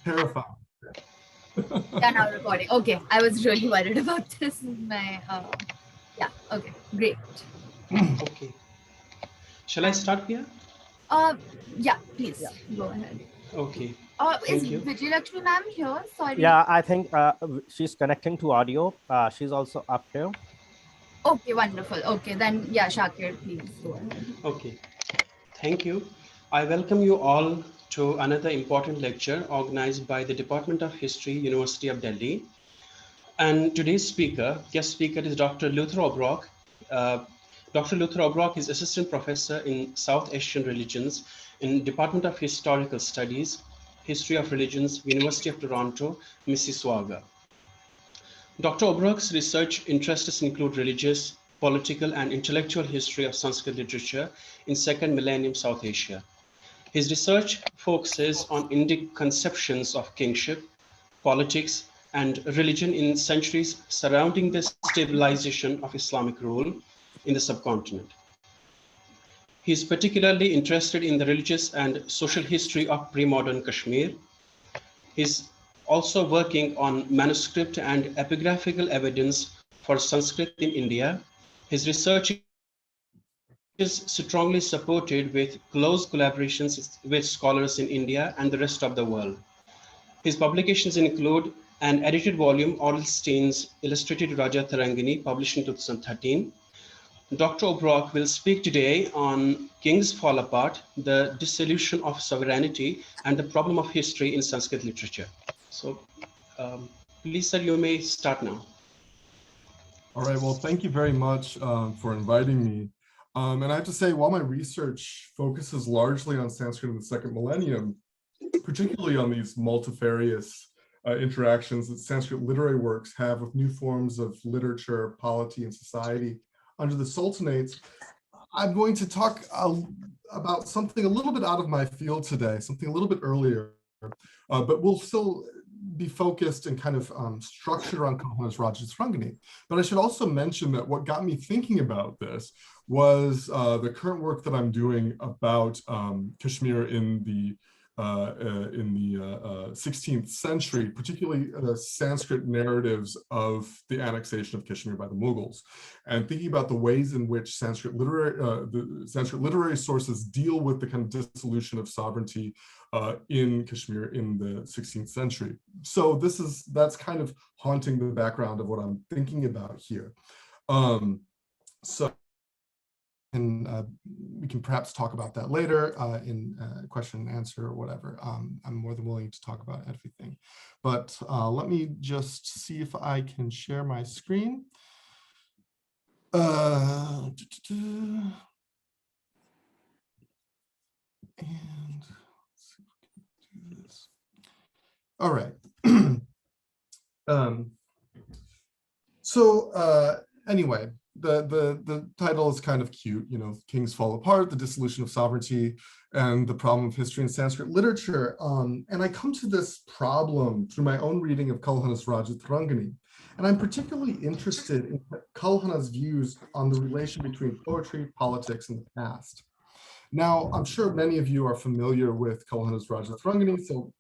terrifying. Yeah, now recording. Okay, I was really worried about this. Yeah, okay, great. Okay. Shall I start, Pia? Yeah, please go ahead. Okay. Is Thank you. Vijay Lakshmi ma'am here? Sorry. Yeah, I think she's connecting to audio. She's also up here. Okay, wonderful. Okay, then yeah, Shakir, please go ahead. Okay. Thank you. I welcome you all to another important lecture organized by the Department of History, University of Delhi. And today's guest speaker is Dr. Luther Obrock. Uh, Dr. Luther Obrock is Assistant Professor in South Asian Religions in Department of Historical Studies, History of Religions, University of Toronto, Mississauga. Dr. Obrock's research interests include religious, political, and intellectual history of Sanskrit literature in Second Millennium South Asia. His research focuses on Indic conceptions of kingship, politics, and religion in centuries surrounding the stabilization of Islamic rule in the subcontinent. He is particularly interested in the religious and social history of pre-modern Kashmir. He's also working on manuscript and epigraphical evidence for Sanskrit in India. His research is strongly supported with close collaborations with scholars in India and the rest of the world. His publications include an edited volume, Orlstein's Illustrated Raja Tarangini, published in 2013. Dr. Obrock will speak today on Kings Fall Apart, the dissolution of sovereignty, and the problem of history in Sanskrit literature. So, please, sir, you may start now. All right, well, thank you very much for inviting me. And I have to say, while my research focuses largely on Sanskrit in the second millennium, particularly on these multifarious interactions that Sanskrit literary works have with new forms of literature, polity, and society under the Sultanates, I'm going to talk about something a little bit out of my field today, something a little bit earlier, but we'll still be focused and kind of structured around Kalhana's Rajasrangani. But I should also mention that what got me thinking about this was the current work that I'm doing about Kashmir in the 16th century, particularly the Sanskrit narratives of the annexation of Kashmir by the Mughals, and thinking about the ways in which Sanskrit literary sources deal with the kind of dissolution of sovereignty in Kashmir in the 16th century. So that's kind of haunting the background of what I'm thinking about here. And we can perhaps talk about that later in question and answer or whatever. I'm more than willing to talk about everything. But let me just see if I can share my screen. And let's see if we can do this. All right. Anyway, the title is kind of cute, Kings Fall Apart, the Dissolution of Sovereignty, and the Problem of History in Sanskrit Literature. And I come to this problem through my own reading of Kalhana's Rajatarangani. And I'm particularly interested in Kalhana's views on the relation between poetry, politics, and the past. Now, I'm sure many of you are familiar with Kalhana's Rajatarangani, so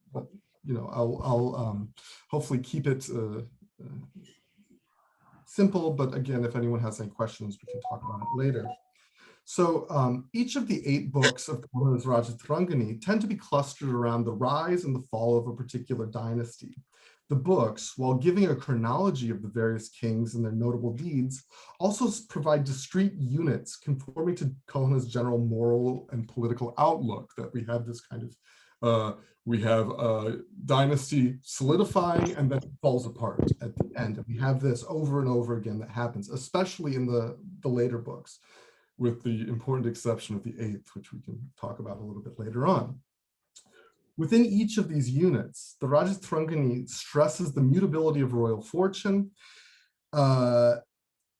I'll hopefully keep it simple, but again, if anyone has any questions, we can talk about it later. So each of the 8 books of Kalhana's Rajatarangani tend to be clustered around the rise and the fall of a particular dynasty. The books, while giving a chronology of the various kings and their notable deeds, also provide discrete units conforming to Kalhana's general moral and political outlook, that we have this kind of we have a dynasty solidifying and then it falls apart at the end. And we have this over and over again that happens, especially in the later books, with the important exception of the 8th, which we can talk about a little bit later on. Within each of these units, the Rajatarangani stresses the mutability of royal fortune and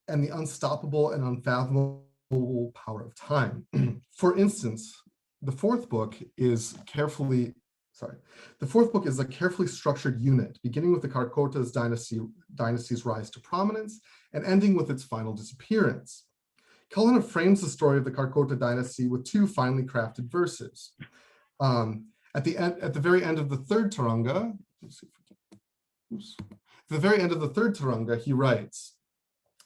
the unstoppable and unfathomable power of time. For instance, the fourth book is a carefully structured unit, beginning with the Karkota's dynasty's rise to prominence and ending with its final disappearance. Kalhana frames the story of the Karkota dynasty with 2 finely crafted verses. At the very end of the third Taranga, at the very end of the third Taranga, he writes,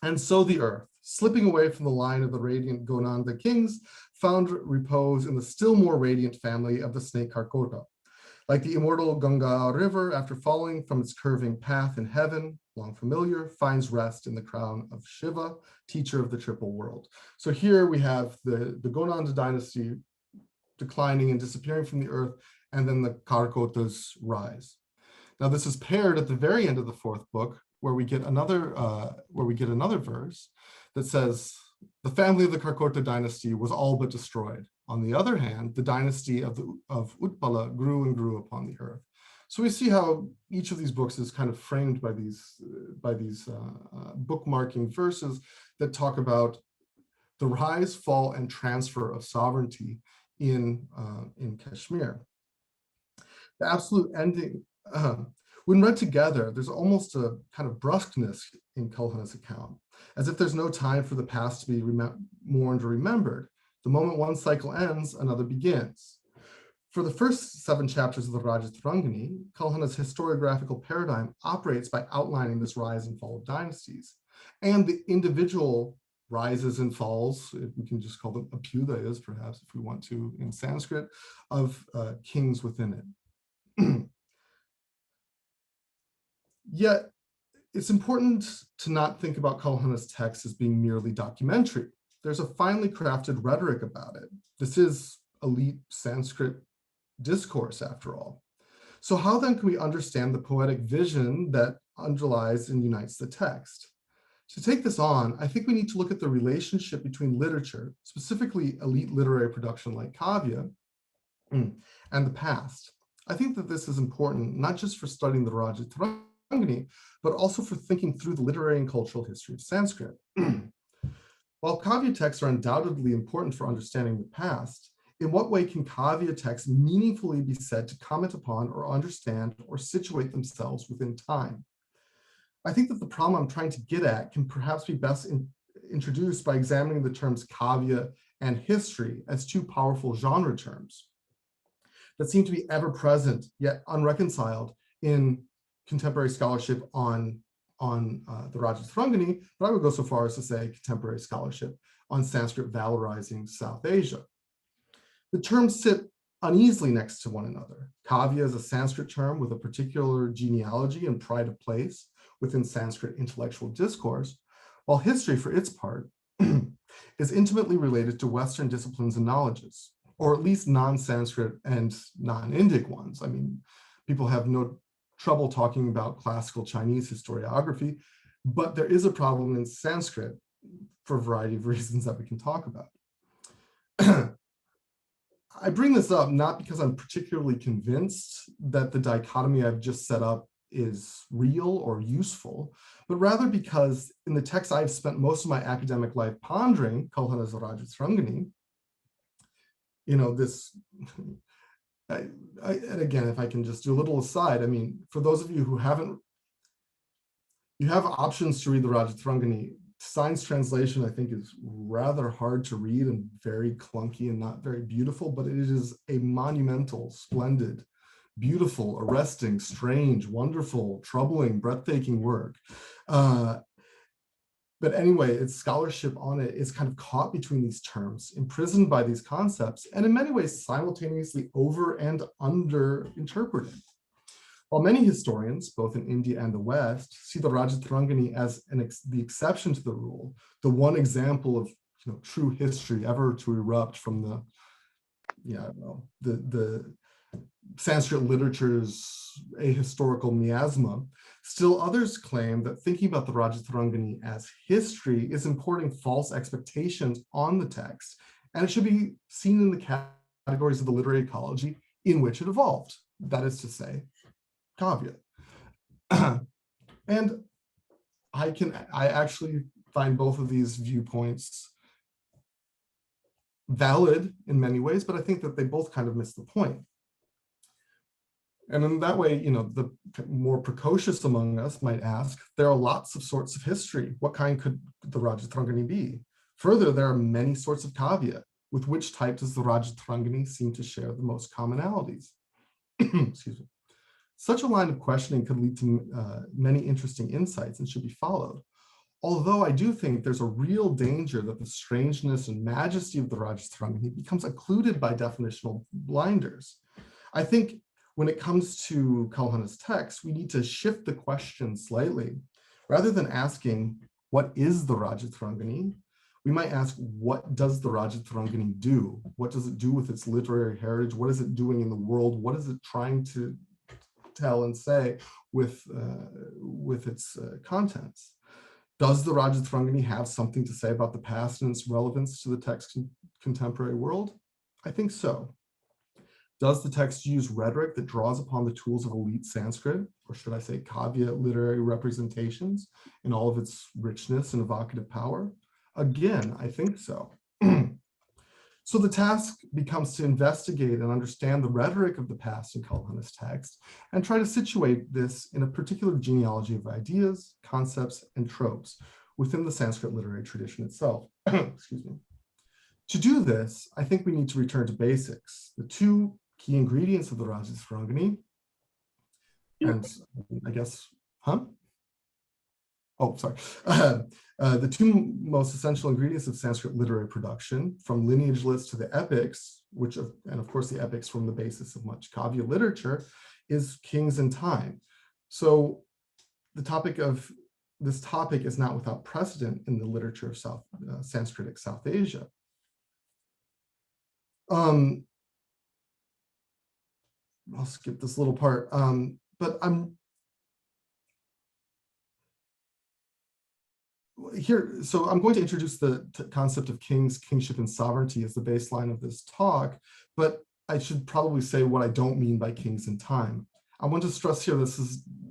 "And so the earth, slipping away from the line of the radiant Gonanda kings, found repose in the still more radiant family of the snake Karkota. Like the immortal Ganga river, after falling from its curving path in heaven, long familiar, finds rest in the crown of Shiva, teacher of the triple world." So here we have the Gonanda dynasty declining and disappearing from the earth, and then the Karkotas rise. Now this is paired at the very end of the fourth book, where we get another verse that says, "The family of the Karkota dynasty was all but destroyed. On the other hand, the dynasty of Utpala grew and grew upon the earth." So we see how each of these books is kind of framed by these bookmarking verses that talk about the rise, fall, and transfer of sovereignty in Kashmir. The absolute ending, when read together, there's almost a kind of brusqueness in Kalhana's account, as if there's no time for the past to be mourned or remembered. The moment one cycle ends, another begins. For the first 7 chapters of the Rajatarangani, Kalhana's historiographical paradigm operates by outlining this rise and fall of dynasties, and the individual rises and falls, we can just call them abhyudayas, perhaps, if we want to, in Sanskrit, of kings within it. Yet, it's important to not think about Kalhana's text as being merely documentary. There's a finely crafted rhetoric about it. This is elite Sanskrit discourse, after all. So how then can we understand the poetic vision that underlies and unites the text? To take this on, I think we need to look at the relationship between literature, specifically elite literary production like Kavya, and the past. I think that this is important, not just for studying the Rajatarangani, but also for thinking through the literary and cultural history of Sanskrit. While Kavya texts are undoubtedly important for understanding the past, in what way can Kavya texts meaningfully be said to comment upon or understand or situate themselves within time? I think that the problem I'm trying to get at can perhaps be best introduced by examining the terms Kavya and history as 2 powerful genre terms that seem to be ever present yet unreconciled in contemporary scholarship on the Rajatarangani, but I would go so far as to say contemporary scholarship on Sanskrit valorizing South Asia. The terms sit uneasily next to one another. Kavya is a Sanskrit term with a particular genealogy and pride of place within Sanskrit intellectual discourse, while history, for its part, is intimately related to Western disciplines and knowledges, or at least non-Sanskrit and non-Indic ones. I mean, people have no trouble talking about classical Chinese historiography, but there is a problem in Sanskrit for a variety of reasons that we can talk about. I bring this up not because I'm particularly convinced that the dichotomy I've just set up is real or useful, but rather because in the text I've spent most of my academic life pondering, Kalhana's Rajatarangani, this, and again, if I can just do a little aside, I mean, for those of you who you have options to read the Rajatarangani. Science translation, I think, is rather hard to read and very clunky and not very beautiful, but it is a monumental, splendid, beautiful, arresting, strange, wonderful, troubling, breathtaking work. But anyway, its scholarship on it is kind of caught between these terms, imprisoned by these concepts, and in many ways simultaneously over and under interpreted. While many historians, both in India and the West, see the Rajatarangani as the exception to the rule, the one example of true history ever to erupt from the Sanskrit literature's ahistorical miasma, still others claim that thinking about the Rajatarangani as history is importing false expectations on the text, and it should be seen in the categories of the literary ecology in which it evolved. That is to say, Kavya. And I actually find both of these viewpoints valid in many ways, but I think that they both kind of miss the point. And in that way, the more precocious among us might ask, there are lots of sorts of history. What kind could the Rajatarangani be? Further, there are many sorts of Kavya. With which type does the Rajatarangani seem to share the most commonalities? Excuse me. Such a line of questioning could lead to many interesting insights and should be followed. Although I do think there's a real danger that the strangeness and majesty of the Rajatharangani becomes occluded by definitional blinders. I think when it comes to Kalhana's text, we need to shift the question slightly. Rather than asking, what is the Rajatharangani? We might ask, what does the Rajatharangani do? What does it do with its literary heritage? What is it doing in the world? What is it trying to tell and say with its contents? Does the Rajatharangani have something to say about the past and its relevance to the text's contemporary world? I think so. Does the text use rhetoric that draws upon the tools of elite Sanskrit, or should I say kavya literary representations in all of its richness and evocative power? Again, I think so. So the task becomes to investigate and understand the rhetoric of the past in Kalhana's text and try to situate this in a particular genealogy of ideas, concepts, and tropes within the Sanskrit literary tradition itself. Excuse me. To do this, I think we need to return to basics, the two key ingredients of the Rajatharangani, and I guess, oh, sorry. The two most essential ingredients of Sanskrit literary production, from lineage lists to the epics, and of course the epics form the basis of much kavya literature, is kings and time. So this topic is not without precedent in the literature of Sanskritic South Asia. I'll skip this little part, but I'm here, so I'm going to introduce the concept of kingship, and sovereignty as the baseline of this talk, but I should probably say what I don't mean by kings in time. I want to stress here,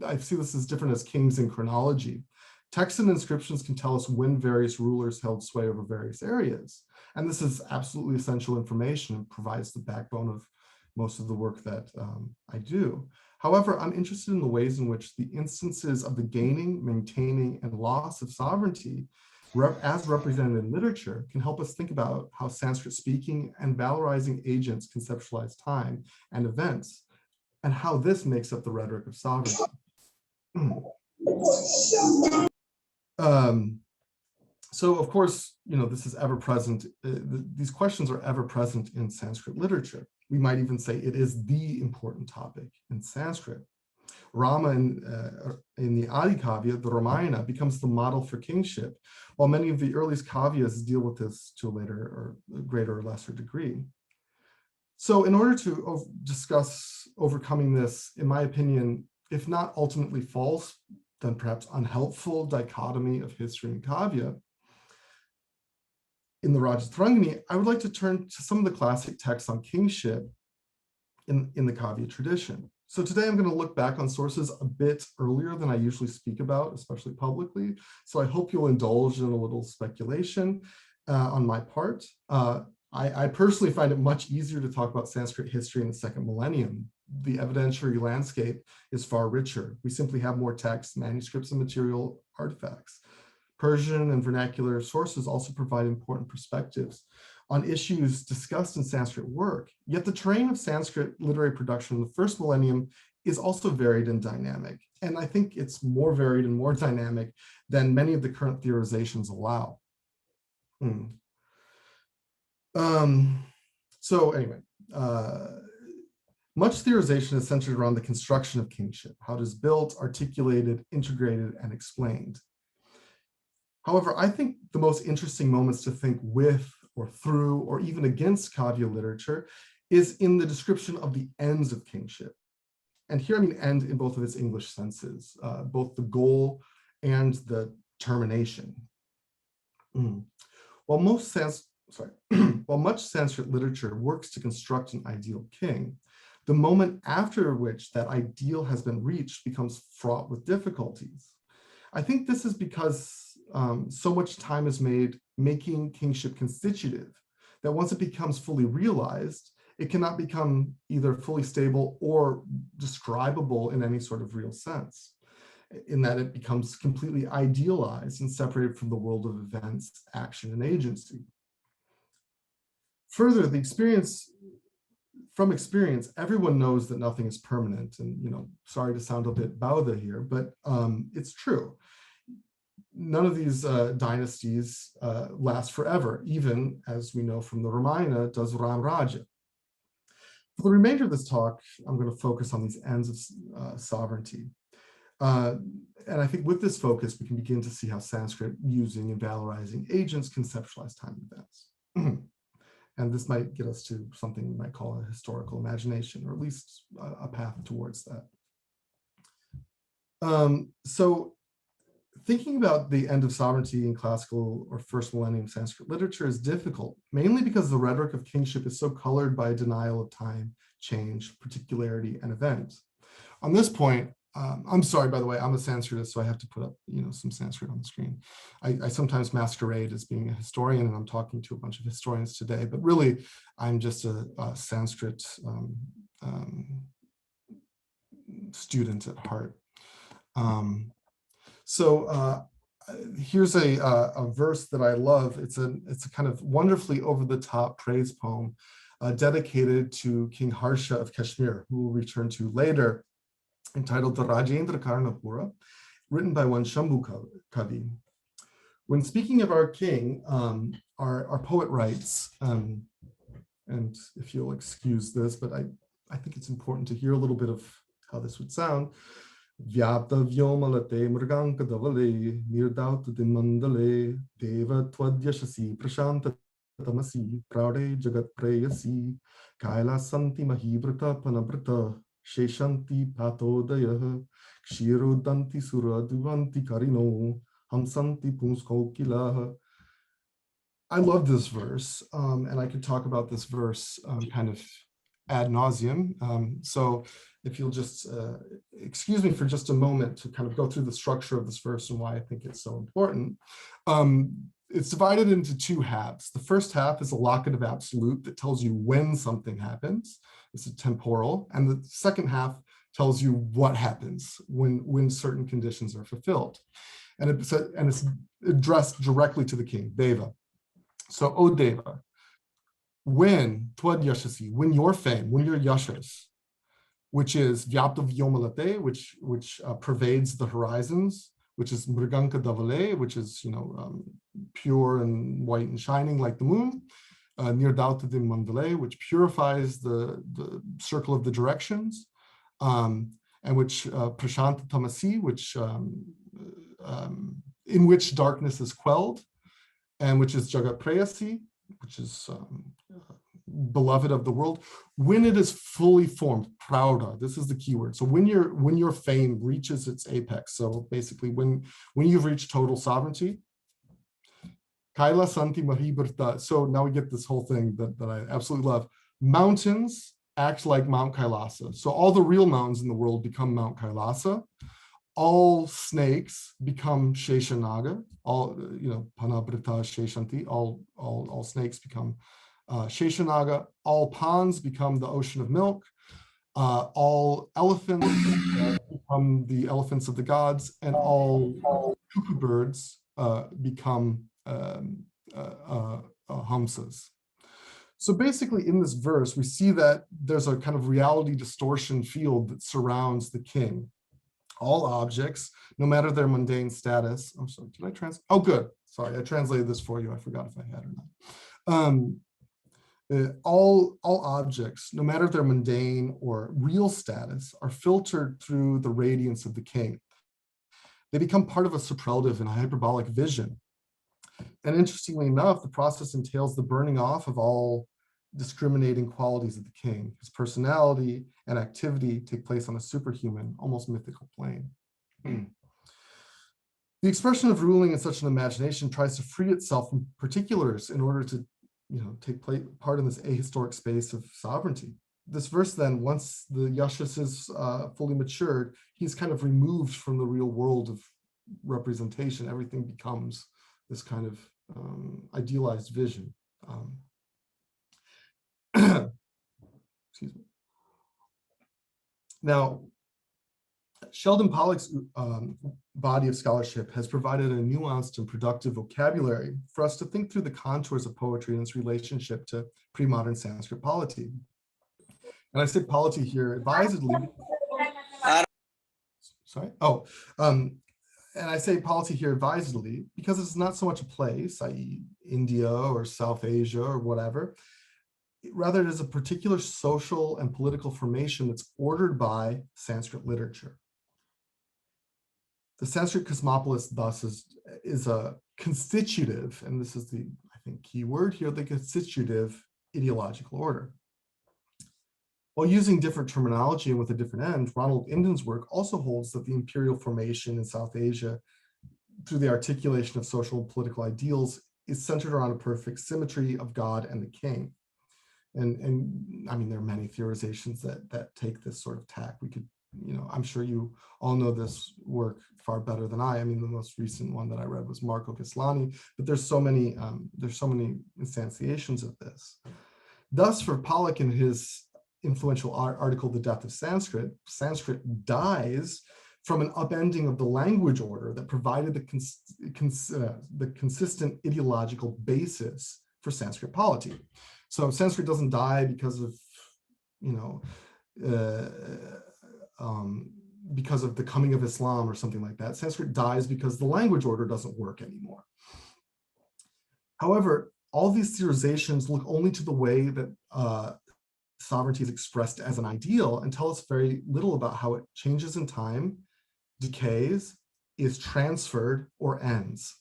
I see this as different as kings in chronology. Texts and inscriptions can tell us when various rulers held sway over various areas, and this is absolutely essential information and provides the backbone of most of the work that I do. However, I'm interested in the ways in which the instances of the gaining, maintaining, and loss of sovereignty, as represented in literature, can help us think about how Sanskrit-speaking and valorizing agents conceptualize time and events, and how this makes up the rhetoric of sovereignty. So, of course, this is ever present. These questions are ever present in Sanskrit literature. We might even say it is the important topic in Sanskrit. Rama in the Adi Kavya, the Ramayana, becomes the model for kingship, while many of the earliest kavyas deal with this to a later or greater or lesser degree. So in order to discuss overcoming this, in my opinion, if not ultimately false, then perhaps unhelpful dichotomy of history and kavya, in the Rajatharangani, I would like to turn to some of the classic texts on kingship in the kavya tradition. So today I'm going to look back on sources a bit earlier than I usually speak about, especially publicly. So I hope you'll indulge in a little speculation on my part. I personally find it much easier to talk about Sanskrit history in the second millennium. The evidentiary landscape is far richer. We simply have more texts, manuscripts, and material artifacts. Persian and vernacular sources also provide important perspectives on issues discussed in Sanskrit work, yet the terrain of Sanskrit literary production in the first millennium is also varied and dynamic. And I think it's more varied and more dynamic than many of the current theorizations allow. So anyway, much theorization is centered around the construction of kingship, how it is built, articulated, integrated, and explained. However, I think the most interesting moments to think with or through or even against kavya literature is in the description of the ends of kingship. And here I mean end in both of its English senses, both the goal and the termination. While much Sanskrit literature works to construct an ideal king, the moment after which that ideal has been reached becomes fraught with difficulties. I think this is because so much time is made making kingship constitutive that once it becomes fully realized, it cannot become either fully stable or describable in any sort of real sense, in that it becomes completely idealized and separated from the world of events, action, and agency. Further, the experience from experience, everyone knows that nothing is permanent. And, sorry to sound a bit Bauda here, but it's true. None of these dynasties last forever, even as we know from the Ramayana, does Ram Raja. For the remainder of this talk, I'm going to focus on these ends of sovereignty. And I think with this focus, we can begin to see how Sanskrit using and valorizing agents conceptualize time events. And this might get us to something we might call a historical imagination, or at least a path towards that. So thinking about the end of sovereignty in classical or first millennium Sanskrit literature is difficult, mainly because the rhetoric of kingship is so colored by a denial of time, change, particularity, and event. On this point, I'm sorry, by the way, I'm a Sanskritist, so I have to put up, some Sanskrit on the screen. I sometimes masquerade as being a historian, and I'm talking to a bunch of historians today, but really, I'm just a Sanskrit student at heart. So here's a verse that I love. It's a kind of wonderfully over-the-top praise poem dedicated to King Harsha of Kashmir, who we'll return to later, entitled the Rajendra Karnapura, written by one Shambhu Kavi. When speaking of our king, our poet writes, and if you'll excuse this, but I think it's important to hear a little bit of how this would sound. Vyapta vyomalate murganka davale nirdauta dimandale deva tvadyashasi prashanta tamasi praude jagat prayasi kaila santi mahibrata panabrata sheshanti patodaya kshirodanti suraduvanti karino hamsanti punskokilaha. I love this verse, and I could talk about this verse kind of ad nauseum. So if you'll just excuse me for just a moment to kind of go through the structure of this verse and why I think it's so important. It's divided into two halves. The first half is a locative absolute that tells you when something happens. It's a temporal. And the second half tells you what happens when certain conditions are fulfilled. And it's addressed directly to the king, Deva. So, O Deva, when Twad Yashasi, when your fame, when your yashas, which is Vyapta Vyomalate, which pervades the horizons, which is Mriganka Davale, which is pure and white and shining like the moon, Nirdauta Dim Mandale, which purifies the circle of the directions, and which Prashanta Tamasi, which in which darkness is quelled, and which is Jagat Prayasi, which is beloved of the world, when it is fully formed, prauda, this is the key word. So when your fame reaches its apex, so basically when you've reached total sovereignty, kaila santi mahibrta. So now we get this whole thing that I absolutely love. Mountains act like Mount Kailasa. So all the real mountains in the world become Mount Kailasa. All snakes become Sheshanaga. All Panabrita Sheshanti. All snakes become Sheshanaga. All ponds become the ocean of milk. All elephants become the elephants of the gods, and all cuckoo birds become hamsas. So basically in this verse, we see that there's a kind of reality distortion field that surrounds the king. All objects, no matter their mundane status. I'm sorry, did I translate? Oh, good. Sorry, I translated this for you. I forgot if I had or not. All objects, no matter their mundane or real status, are filtered through the radiance of the king. They become part of a superlative and hyperbolic vision. And interestingly enough, the process entails the burning off of all discriminating qualities of the king. His personality and activity take place on a superhuman, almost mythical plane. The expression of ruling in such an imagination tries to free itself from particulars in order to take part in this ahistoric space of sovereignty. This verse then, once the yashas is fully matured, he's kind of removed from the real world of representation. Everything becomes this kind of idealized vision. Excuse me. Now, Sheldon Pollock's body of scholarship has provided a nuanced and productive vocabulary for us to think through the contours of poetry and its relationship to pre-modern Sanskrit polity. And I say polity here advisedly. Sorry. Oh, and I say polity here advisedly because it's not so much a place, i.e. India or South Asia or whatever. Rather, it is a particular social and political formation that's ordered by Sanskrit literature. The Sanskrit cosmopolis thus is a constitutive, and this is the, I think, key word here, the constitutive ideological order. While using different terminology and with a different end, Ronald Inden's work also holds that the imperial formation in South Asia through the articulation of social and political ideals is centered around a perfect symmetry of God and the king. And I mean, there are many theorizations that take this sort of tack. We could, I'm sure you all know this work far better than I. I mean, the most recent one that I read was Marco Gislani, but there's so many instantiations of this. Thus, for Pollock in his influential article, The Death of Sanskrit, Sanskrit dies from an upending of the language order that provided the consistent ideological basis for Sanskrit polity. So Sanskrit doesn't die because of, because of the coming of Islam or something like that. Sanskrit dies because the language order doesn't work anymore. However, all these theorizations look only to the way that sovereignty is expressed as an ideal and tell us very little about how it changes in time, decays, is transferred, or ends.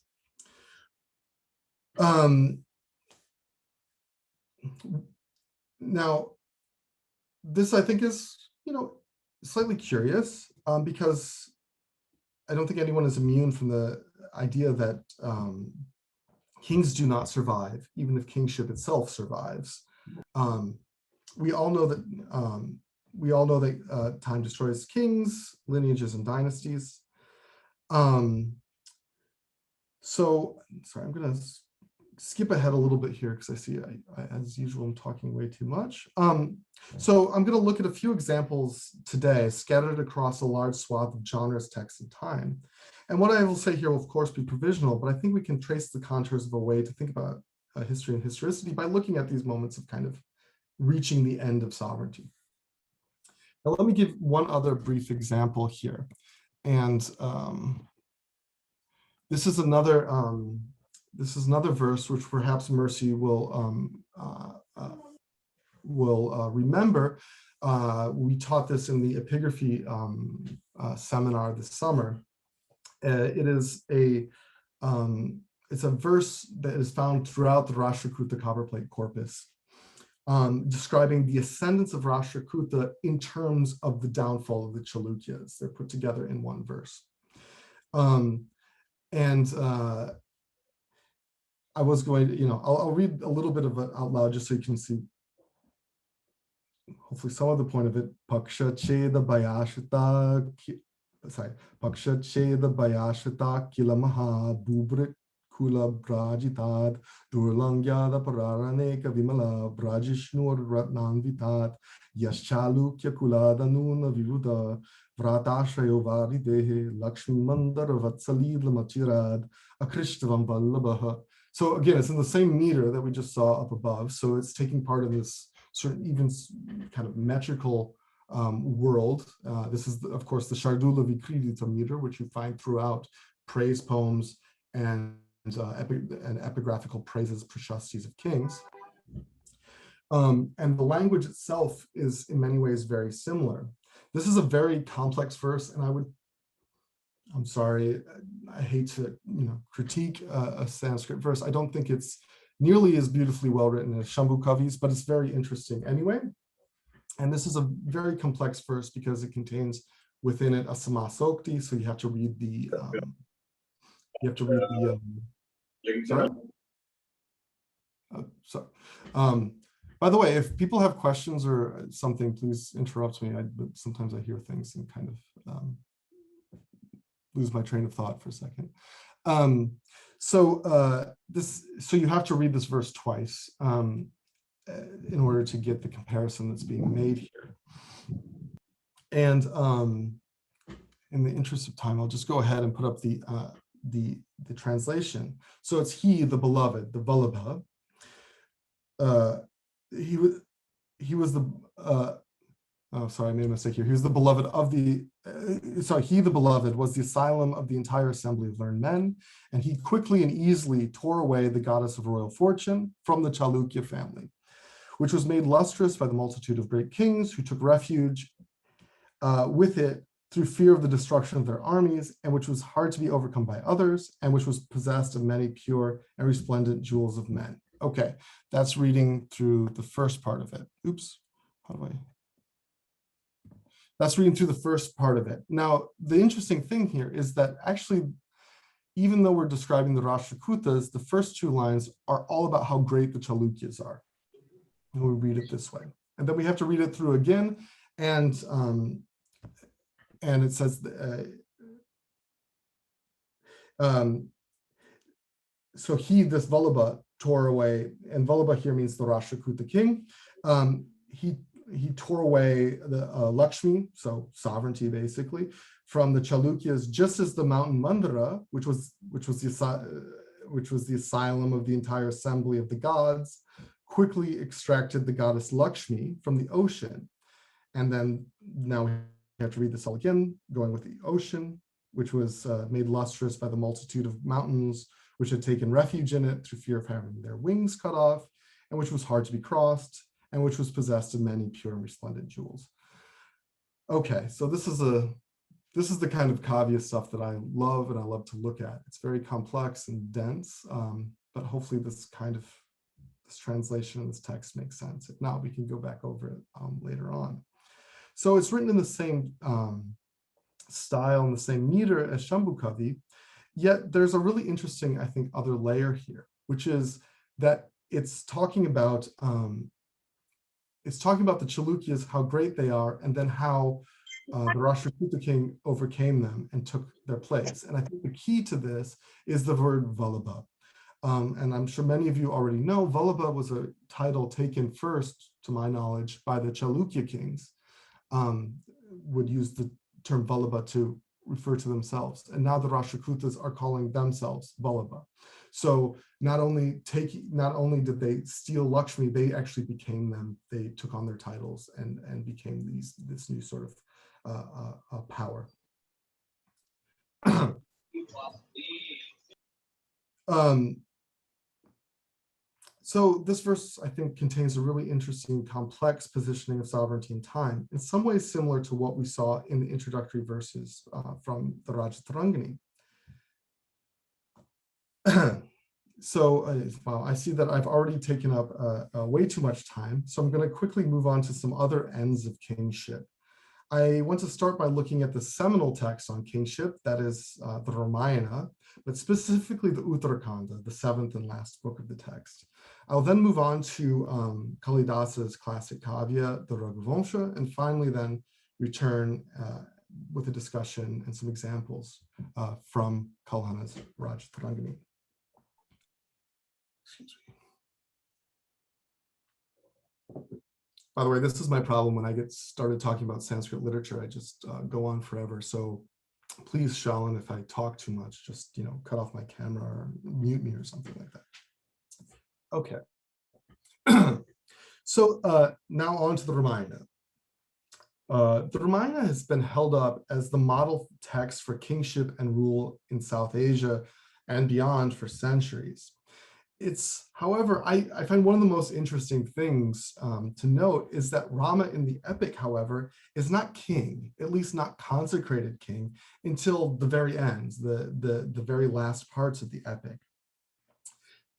Now, this I think is, slightly curious because I don't think anyone is immune from the idea that kings do not survive, even if kingship itself survives. We all know that time destroys kings, lineages, and dynasties. So, sorry, I'm going to skip ahead a little bit here because I see, as usual, I'm talking way too much. So I'm going to look at a few examples today scattered across a large swath of genres, text, and time. And what I will say here will, of course, be provisional, but I think we can trace the contours of a way to think about history and historicity by looking at these moments of kind of reaching the end of sovereignty. Now, let me give one other brief example here. And this is another verse which perhaps Mercy will remember. We taught this in the epigraphy seminar this summer. It's a verse that is found throughout the Rashtrakuta copperplate corpus, describing the ascendance of Rashtrakuta in terms of the downfall of the Chalukyas. They're put together in one verse. I was going to, I'll read a little bit of it out loud just so you can see, hopefully, some of the point of it. Paksha cheda bayashita, Paksha cheda bayashita kila maha bubrit kula brajitad durlangyada pararaneka vimala brajishnur ratnanvitat yaschalukya kuladanuna vivuda vratashayo varidehe lakshmi mandara vatsalidla machirad akrishtavam vallabaha. So again, it's in the same meter that we just saw up above. So it's taking part in this sort of even kind of metrical world. This is, of course, the Shardula Vikridita meter, which you find throughout praise poems and epigraphical praises, prashastis of kings. And the language itself is in many ways very similar. This is a very complex verse, and I'm sorry, I hate to critique a Sanskrit verse. I don't think it's nearly as beautifully well written as Shambhu Kavi's, but it's very interesting anyway. And this is a very complex verse because it contains within it a samasokti, so you have to read the by the way, if people have questions or something, please interrupt me. But sometimes I hear things and kind of lose my train of thought for a second. So you have to read this verse twice in order to get the comparison that's being made here. And in the interest of time, I'll just go ahead and put up the translation. So it's he, the beloved, the Vallabha. He was the Oh, sorry, I made a mistake here. He was the beloved of the, he, the beloved, was the asylum of the entire assembly of learned men, and he quickly and easily tore away the goddess of royal fortune from the Chalukya family, which was made lustrous by the multitude of great kings who took refuge with it through fear of the destruction of their armies, and which was hard to be overcome by others, and which was possessed of many pure and resplendent jewels of men. Okay, that's reading through the first part of it. Oops, how do I? That's reading through the first part of it. Now, the interesting thing here is that actually, even though we're describing the Rashtrakutas, the first two lines are all about how great the Chalukyas are. And we read it this way. And then we have to read it through again. And it says, so he, this Vallabha, tore away, and Vallabha here means the Rashtrakuta king. He tore away the Lakshmi, so sovereignty basically, from the Chalukyas, just as the mountain Mandara, which was the asylum of the entire assembly of the gods, quickly extracted the goddess Lakshmi from the ocean. And then now we have to read this all again, going with the ocean, which was made lustrous by the multitude of mountains, which had taken refuge in it through fear of having their wings cut off, and which was hard to be crossed, and which was possessed of many pure and resplendent jewels. Okay, so this is the kind of kavya stuff that I love and I love to look at. It's very complex and dense, but hopefully this translation of this text makes sense. If not, we can go back over it later on. So it's written in the same style and the same meter as Shambhukavi, yet there's a really interesting, I think, other layer here, which is that it's talking about the Chalukyas, how great they are, and then how the Rashtrakuta king overcame them and took their place. And I think the key to this is the word Vallabha. And I'm sure many of you already know, Vallabha was a title taken first, to my knowledge, by the Chalukya kings, would use the term Vallabha to refer to themselves. And now the Rashtrakutas are calling themselves Vallabha. So not only did they steal Lakshmi, they actually became them. They took on their titles and became this new sort of power. So this verse, I think, contains a really interesting, complex positioning of sovereignty in time, in some ways similar to what we saw in the introductory verses from the Rajatarangani. So well, I see that I've already taken up way too much time, so I'm going to quickly move on to some other ends of kingship. I want to start by looking at the seminal text on kingship, that is the Ramayana, but specifically the Uttarakhanda, the seventh and last book of the text. I'll then move on to Kalidasa's classic kavya, the Raghuvamsha, and finally then return with a discussion and some examples from Kalhana's Rajatarangani. Excuse me. By the way, this is my problem when I get started talking about Sanskrit literature. I just go on forever. So please, Shalin, if I talk too much, just cut off my camera or mute me or something like that. Okay. So now on to the Ramayana. The Ramayana has been held up as the model text for kingship and rule in South Asia and beyond for centuries. However, I find one of the most interesting things to note is that Rama in the epic, however, is not king, at least not consecrated king, until the very end, the very last parts of the epic.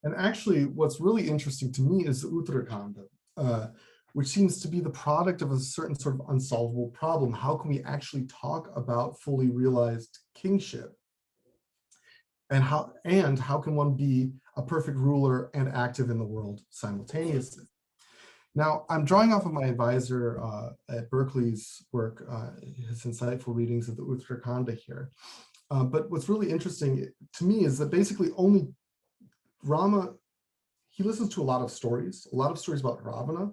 And actually, what's really interesting to me is the Uttarakhanda, which seems to be the product of a certain sort of unsolvable problem. How can we actually talk about fully realized kingship? And how can one be a perfect ruler and active in the world simultaneously? Now, I'm drawing off of my advisor at Berkeley's work, his insightful readings of the Uttarakhanda here. But what's really interesting to me is that basically only Rama, he listens to a lot of stories about Ravana,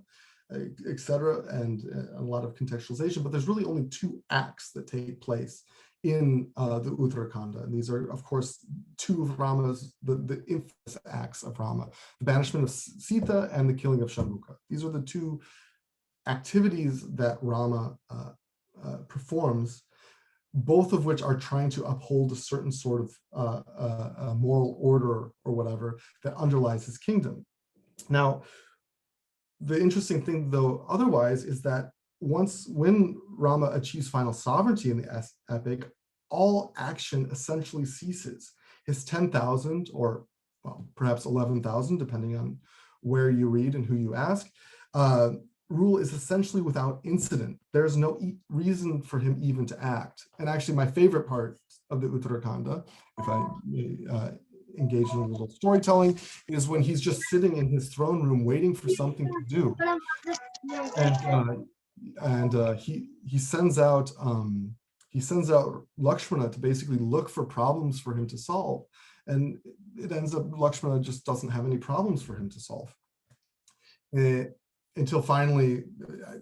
etc., and a lot of contextualization, but there's really only two acts that take place in the Uttarakhanda. And these are, of course, two of Rama's, the infamous acts of Rama, the banishment of Sita and the killing of Shambhuka. These are the two activities that Rama performs, both of which are trying to uphold a certain sort of moral order or whatever that underlies his kingdom. Now, the interesting thing, though, otherwise, is that when Rama achieves final sovereignty in the epic, all action essentially ceases. His 10,000, or well, perhaps 11,000, depending on where you read and who you ask, rule is essentially without incident. There's no reason for him even to act. And actually, my favorite part of the Uttarakanda, if I may engage in a little storytelling, is when he's just sitting in his throne room waiting for something to do. And he sends out Lakshmana to basically look for problems for him to solve. And it ends up Lakshmana just doesn't have any problems for him to solve. Until finally,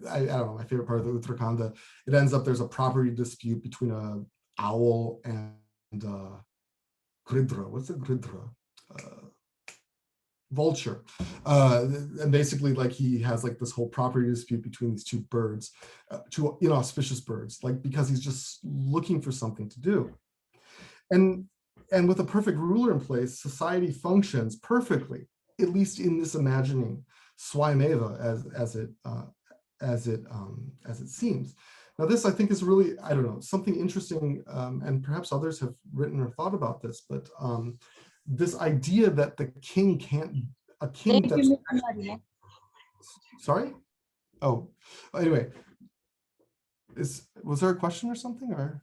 I don't know, my favorite part of the Uttarakanda, it ends up there's a property dispute between an owl and Gridra. What's a Gridra? Vulture. And basically, like, he has like this whole property dispute between these two birds, two inauspicious birds, like, because he's just looking for something to do. And with a perfect ruler in place, society functions perfectly, at least in this imagining Swayameva as it seems. Now, this, I think, is really, I don't know, something interesting, and perhaps others have written or thought about this, but this idea that the king can't, a king that's, sorry? Oh, anyway, was there a question or something, or?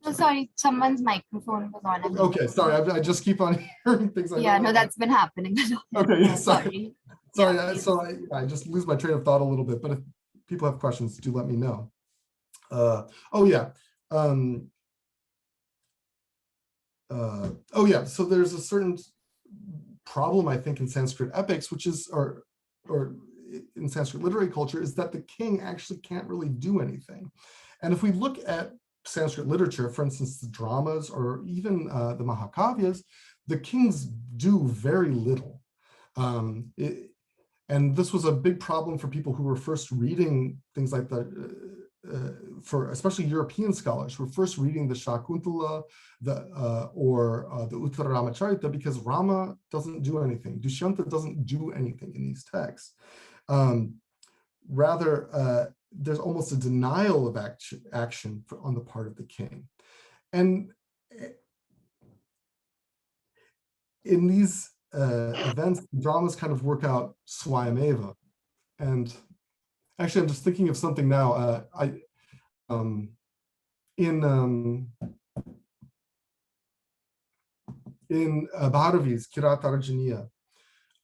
No, sorry, someone's microphone was on. Okay, sorry, I just keep on hearing things. Yeah, no, that's been happening a lot. Okay, yeah, sorry. Sorry, Yeah, so I just lose my train of thought a little bit, but if people have questions, do let me know. Oh yeah. So there's a certain problem, I think, in Sanskrit epics, which is, or in Sanskrit literary culture, is that the king actually can't really do anything. And if we look at Sanskrit literature, for instance, the dramas or even the Mahakavyas, the kings do very little. And this was a big problem for people who were first reading things like that, for especially European scholars who were first reading the Shakuntala or the Uttara Ramacharita, because Rama doesn't do anything. Dushyanta doesn't do anything in these texts. Rather, there's almost a denial of action on the part of the king. And in these events, dramas kind of work out Swayameva. And actually, I'm just thinking of something now. In Bhairavi's Kirat Arjuniya,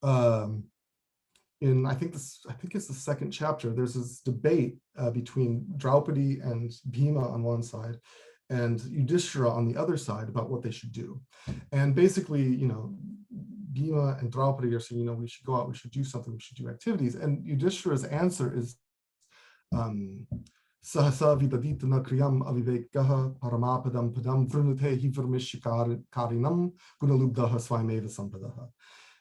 I think it's the second chapter, there's this debate between Draupadi and Bhima on one side and Yudhishthira on the other side about what they should do. And basically, Bhima and Draupadi are saying, we should go out, we should do something, we should do activities. And Yudhishthira's answer is, Sahasa vidaditana kriyam avivekaha paramapadam padam vrunutehi varmishikarinam gunalubdaha swayameva sampadaha.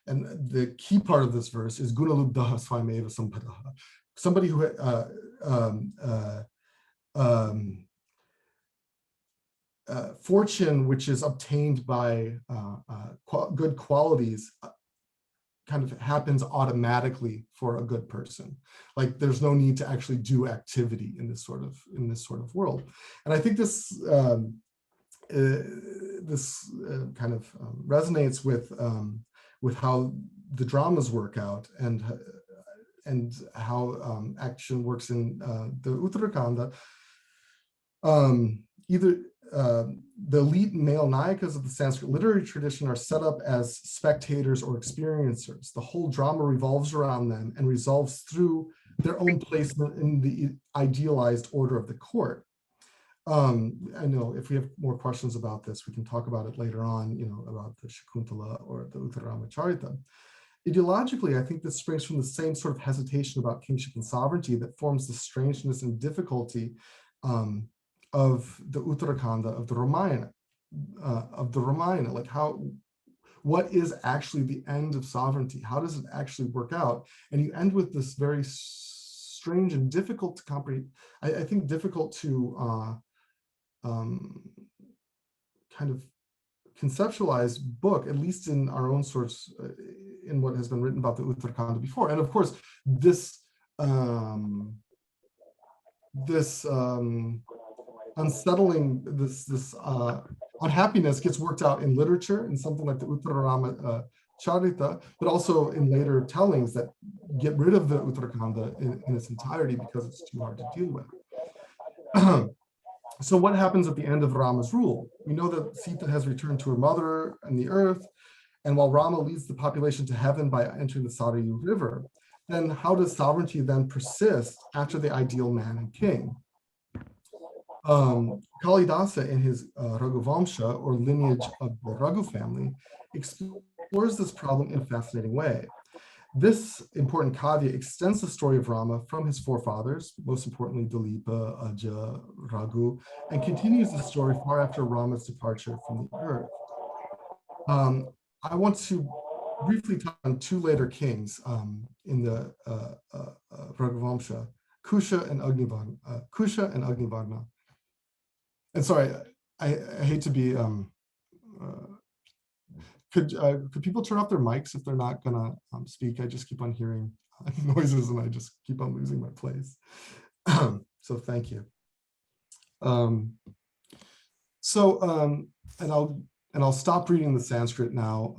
And the key part of this verse is gunalubdaha swayameva sampadaha. Somebody who fortune which is obtained by good qualities kind of happens automatically for a good person. Like, there's no need to actually do activity in this sort of world. And I think this kind of resonates with how the dramas work out and how action works in the Uttarakanda. The elite male nayakas of the Sanskrit literary tradition are set up as spectators or experiencers. The whole drama revolves around them and resolves through their own placement in the idealized order of the court. I know if we have more questions about this, we can talk about it later on, about the Shakuntala or the Uttara Ramacharita. Ideologically, I think this springs from the same sort of hesitation about kingship and sovereignty that forms the strangeness and difficulty of the Uttarakanda, of the Ramayana, like what is actually the end of sovereignty? How does it actually work out? And you end with this very strange and difficult to comprehend. I think difficult to kind of conceptualized book, at least in our own source, in what has been written about the Uttarakhanda before. And of course, this unsettling, this unhappiness gets worked out in literature, in something like the Uttarama Charita, but also in later tellings that get rid of the Uttarakhanda in its entirety because it's too hard to deal with. So what happens at the end of Rama's rule? We know that Sita has returned to her mother and the earth, and while Rama leads the population to heaven by entering the Sarayu River, then how does sovereignty then persist after the ideal man and king? Kalidasa, in his Raghuvamsha, or lineage of the Raghu family, explores this problem in a fascinating way. This important kavya extends the story of Rama from his forefathers, most importantly Dilipa, Aja, Raghu, and continues the story far after Rama's departure from the earth. I want to briefly touch on two later kings in the Raghuvamsha, Kusha and Agnivarna. And sorry, I hate to be, could people turn off their mics if they're not gonna speak? I just keep on hearing noises and I just keep on losing my place. So thank you. And I'll stop reading the Sanskrit now,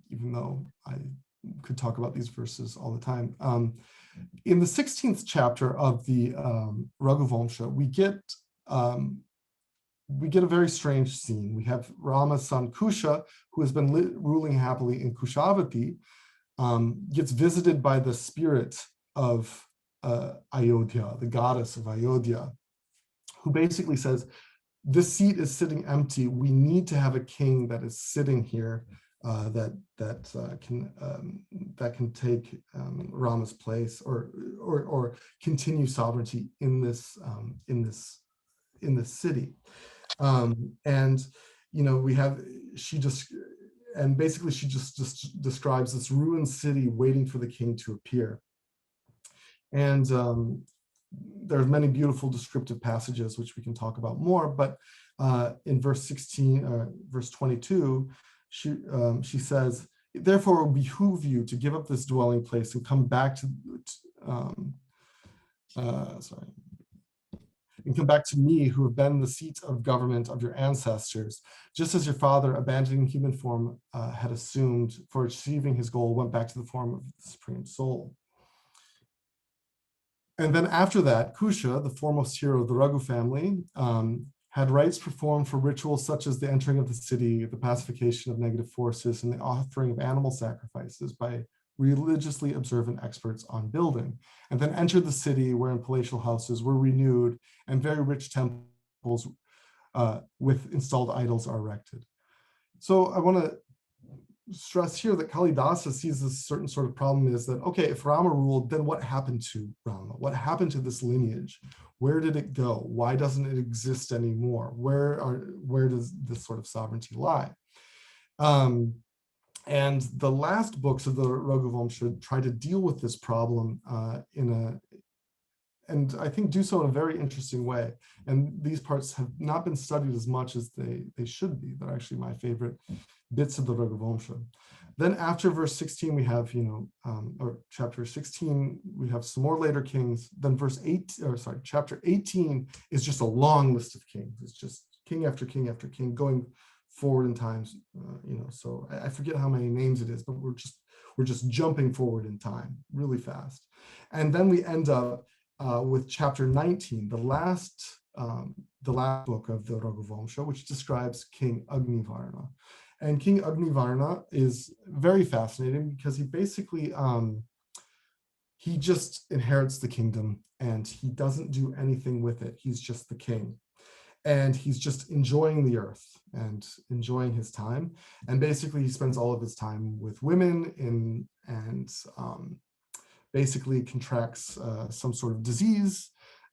even though I could talk about these verses all the time. In the 16th chapter of the Raghuvamsha, we get a very strange scene. We have Rama's son Kusha, who has been ruling happily in Kushavati, gets visited by the spirit of Ayodhya, the goddess of Ayodhya, who basically says, this seat is sitting empty. We need to have a king that is sitting here that can take Rama's place or continue sovereignty in this city. And we have, she just describes this ruined city waiting for the king to appear. And there are many beautiful descriptive passages which we can talk about more, but in verse 22, she says, therefore it will behoove you to give up this dwelling place and come back to me, who have been the seat of government of your ancestors, just as your father, abandoning human form, had assumed for achieving his goal, went back to the form of the Supreme Soul. And then after that, Kusha, the foremost hero of the Raghu family, had rites performed for rituals such as the entering of the city, the pacification of negative forces, and the offering of animal sacrifices by religiously observant experts on building, and then entered the city wherein palatial houses were renewed and very rich temples with installed idols are erected. So I want to stress here that Kalidasa sees this certain sort of problem is that, okay, if Rama ruled, then what happened to Rama? What happened to this lineage? Where did it go? Why doesn't it exist anymore? Where does this sort of sovereignty lie? And the last books of the Raghuvamsha try to deal with this problem and I think do so in a very interesting way. And these parts have not been studied as much as they should be. They're actually my favorite bits of the Raghuvamsha. Then after verse 16, we have, or chapter 16, we have some more later kings. Then chapter 18 is just a long list of kings. It's just king after king after king going forward in times, so I forget how many names it is, but we're just jumping forward in time really fast. And then we end up with chapter 19, the last book of the Raghuvamsha, which describes King Agnivarna. And King Agnivarna is very fascinating because he basically, he just inherits the kingdom and he doesn't do anything with it. He's just the king. And he's just enjoying the earth and enjoying his time. And basically he spends all of his time with women and basically contracts some sort of disease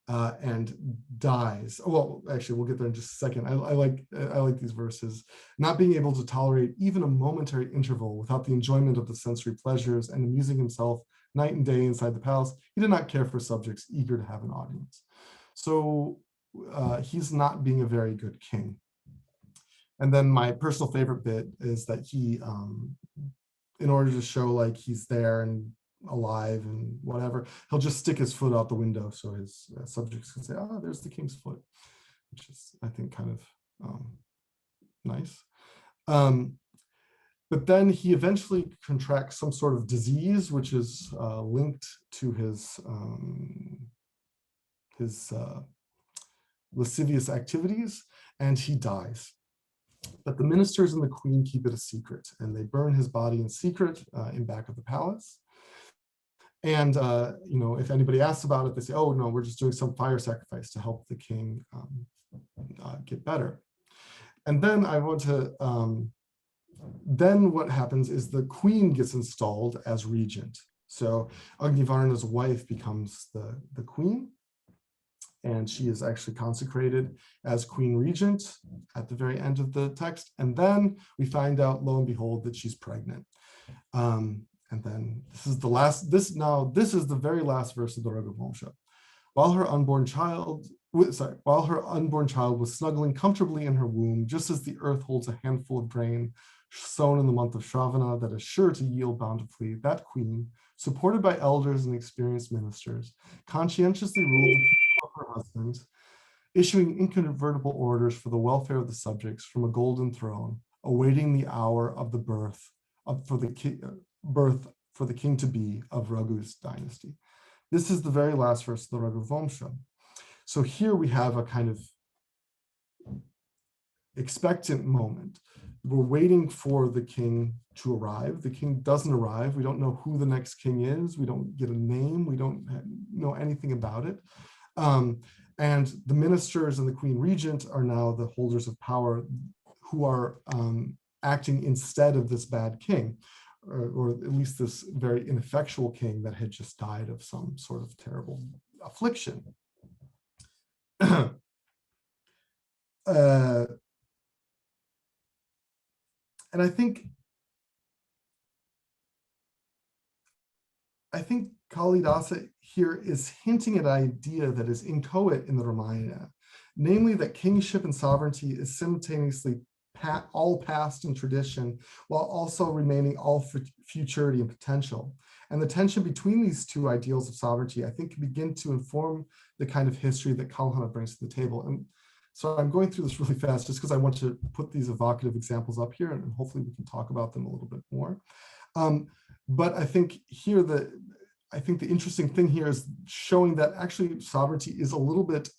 and dies. Well, actually, we'll get there in just a second. I like these verses. Not being able to tolerate even a momentary interval without the enjoyment of the sensory pleasures and amusing himself night and day inside the palace. He did not care for subjects eager to have an audience. So he's not being a very good king. And then my personal favorite bit is that he, in order to show like he's there and alive and whatever, he'll just stick his foot out the window so his subjects can say, oh, there's the king's foot, which is, I think, kind of nice. But then he eventually contracts some sort of disease, which is linked to his lascivious activities, and he dies. But the ministers and the queen keep it a secret, and they burn his body in secret in back of the palace. And you know, if anybody asks about it, they say, "Oh no, we're just doing some fire sacrifice to help the king get better." And then I want to. Then what happens is the queen gets installed as regent. So Agnivarna's wife becomes the queen, and she is actually consecrated as queen regent at the very end of the text. And then we find out, lo and behold, that she's pregnant. And then this is the last, this is the very last verse of the Raghuvamsha. While her unborn child was snuggling comfortably in her womb, just as the earth holds a handful of grain sown in the month of Shravana that is sure to yield bountifully, that queen, supported by elders and experienced ministers, conscientiously ruled the kingdom of her husband, issuing incontrovertible orders for the welfare of the subjects from a golden throne, awaiting the hour of the birth for the king-to-be of Raghu's dynasty. This is the very last verse of the Raghuvamsha. So here we have a kind of expectant moment. We're waiting for the king to arrive. The king doesn't arrive. We don't know who the next king is. We don't get a name. We don't know anything about it. And the ministers and the queen regent are now the holders of power who are acting instead of this bad king, or at least this very ineffectual king that had just died of some sort of terrible affliction. And I think Kalidasa here is hinting at an idea that is inchoate in the Ramayana, namely that kingship and sovereignty is simultaneously all past and tradition, while also remaining all futurity and potential. And the tension between these two ideals of sovereignty, I think, can begin to inform the kind of history that Kalhana brings to the table. And so I'm going through this really fast just because I want to put these evocative examples up here, and hopefully we can talk about them a little bit more. But I think here the interesting thing here is showing that actually sovereignty is a little bit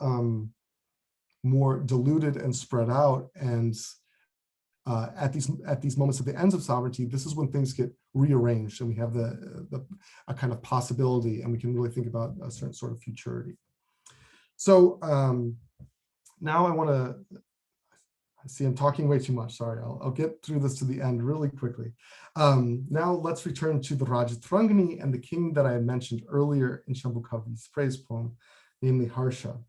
more diluted and spread out. And at these moments at the ends of sovereignty, this is when things get rearranged, and we have a kind of possibility, and we can really think about a certain sort of futurity. So now I want to, I see I'm talking way too much, sorry, I'll get through this to the end really quickly. Now let's return to the Rajatrangani and the king that I had mentioned earlier in Shambhukavi's praise poem, namely Harsha.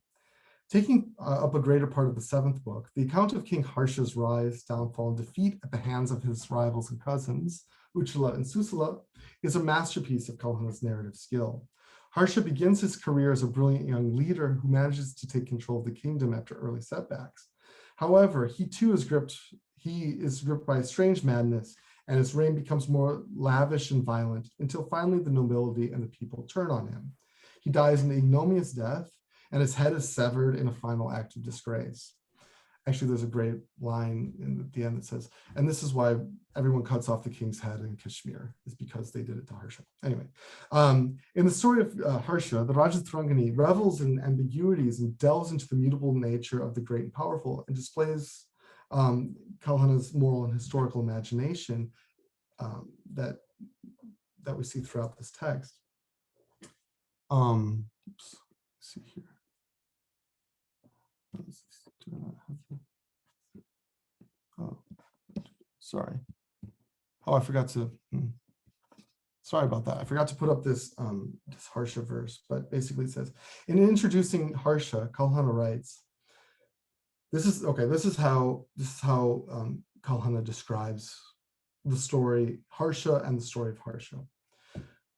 Taking up a greater part of the 7th book, the account of King Harsha's rise, downfall, and defeat at the hands of his rivals and cousins, Uchala and Susala, is a masterpiece of Kalhana's narrative skill. Harsha begins his career as a brilliant young leader who manages to take control of the kingdom after early setbacks. However, he is gripped by a strange madness, and his reign becomes more lavish and violent until finally the nobility and the people turn on him. He dies an ignominious death, and his head is severed in a final act of disgrace. Actually, there's a great line at the end that says, and this is why everyone cuts off the king's head in Kashmir, is because they did it to Harsha. Anyway, in the story of Harsha, the Rajatrangani revels in ambiguities and delves into the mutable nature of the great and powerful, and displays Kalhana's moral and historical imagination that we see throughout this text. Oops, let's see here. Oh, sorry. Oh, I forgot to. Sorry about that. I forgot to put up this Harsha verse, but basically it says, in introducing Harsha, Kalhana writes, this is how Kalhana describes the story Harsha and the story of Harsha.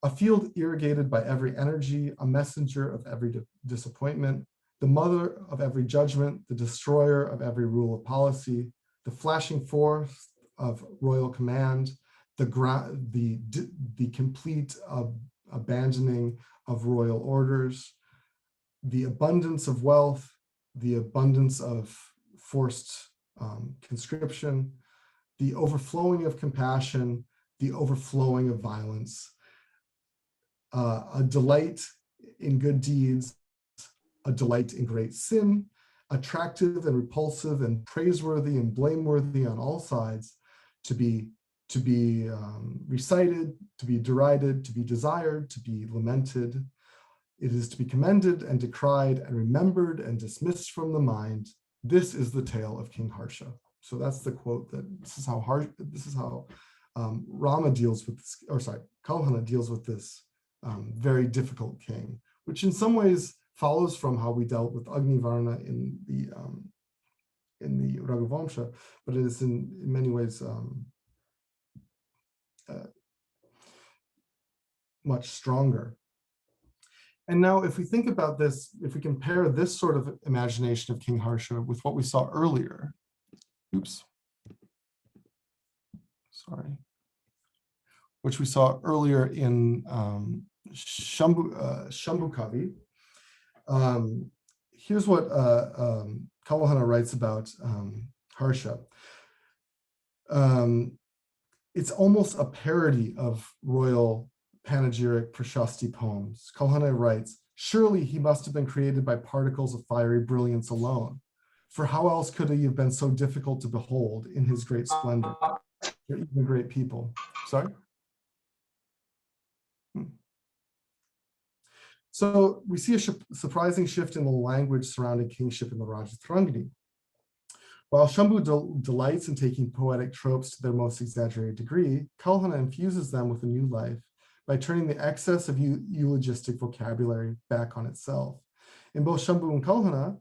a field irrigated by every energy, a messenger of every disappointment, the mother of every judgment, the destroyer of every rule of policy, the flashing forth of royal command, the complete abandoning of royal orders, the abundance of wealth, the abundance of forced conscription, the overflowing of compassion, the overflowing of violence, a delight in good deeds, a delight in great sin, attractive and repulsive and praiseworthy and blameworthy on all sides, to be recited, to be derided, to be desired, to be lamented. It is to be commended and decried and remembered and dismissed from the mind. This is the tale of King Harsha. So that's the quote. That this is how Rama deals with this, or sorry, Kalhana deals with this very difficult king, which in some ways follows from how we dealt with Agnivarna in the Raghuvamsha, but it is in many ways much stronger. And now if we think about this, if we compare this sort of imagination of King Harsha with what we saw earlier, which we saw earlier in Shambhukavi. Here's what Kalahana writes about Harsha. It's almost a parody of royal panegyric Prashasti poems. Kalahana writes, surely he must have been created by particles of fiery brilliance alone. For how else could he have been so difficult to behold in his great splendor? They're even great people. Sorry? So we see a surprising shift in the language surrounding kingship in the Rajatharangani. While Shambhu delights in taking poetic tropes to their most exaggerated degree, Kalhana infuses them with a new life by turning the excess of eulogistic vocabulary back on itself. In both Shambhu and Kalhana,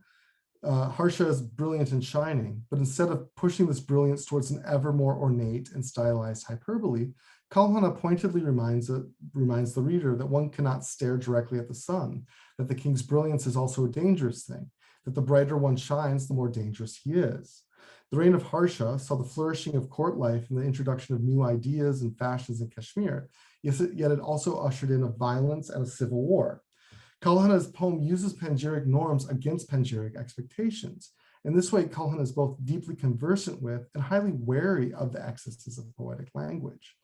Harsha is brilliant and shining, but instead of pushing this brilliance towards an ever more ornate and stylized hyperbole, Kalhana pointedly reminds the reader that one cannot stare directly at the sun, that the king's brilliance is also a dangerous thing, that the brighter one shines, the more dangerous he is. The reign of Harsha saw the flourishing of court life and the introduction of new ideas and fashions in Kashmir, yet it also ushered in a violence and a civil war. Kalhana's poem uses panegyric norms against panegyric expectations. In this way, Kalhana is both deeply conversant with and highly wary of the excesses of poetic language.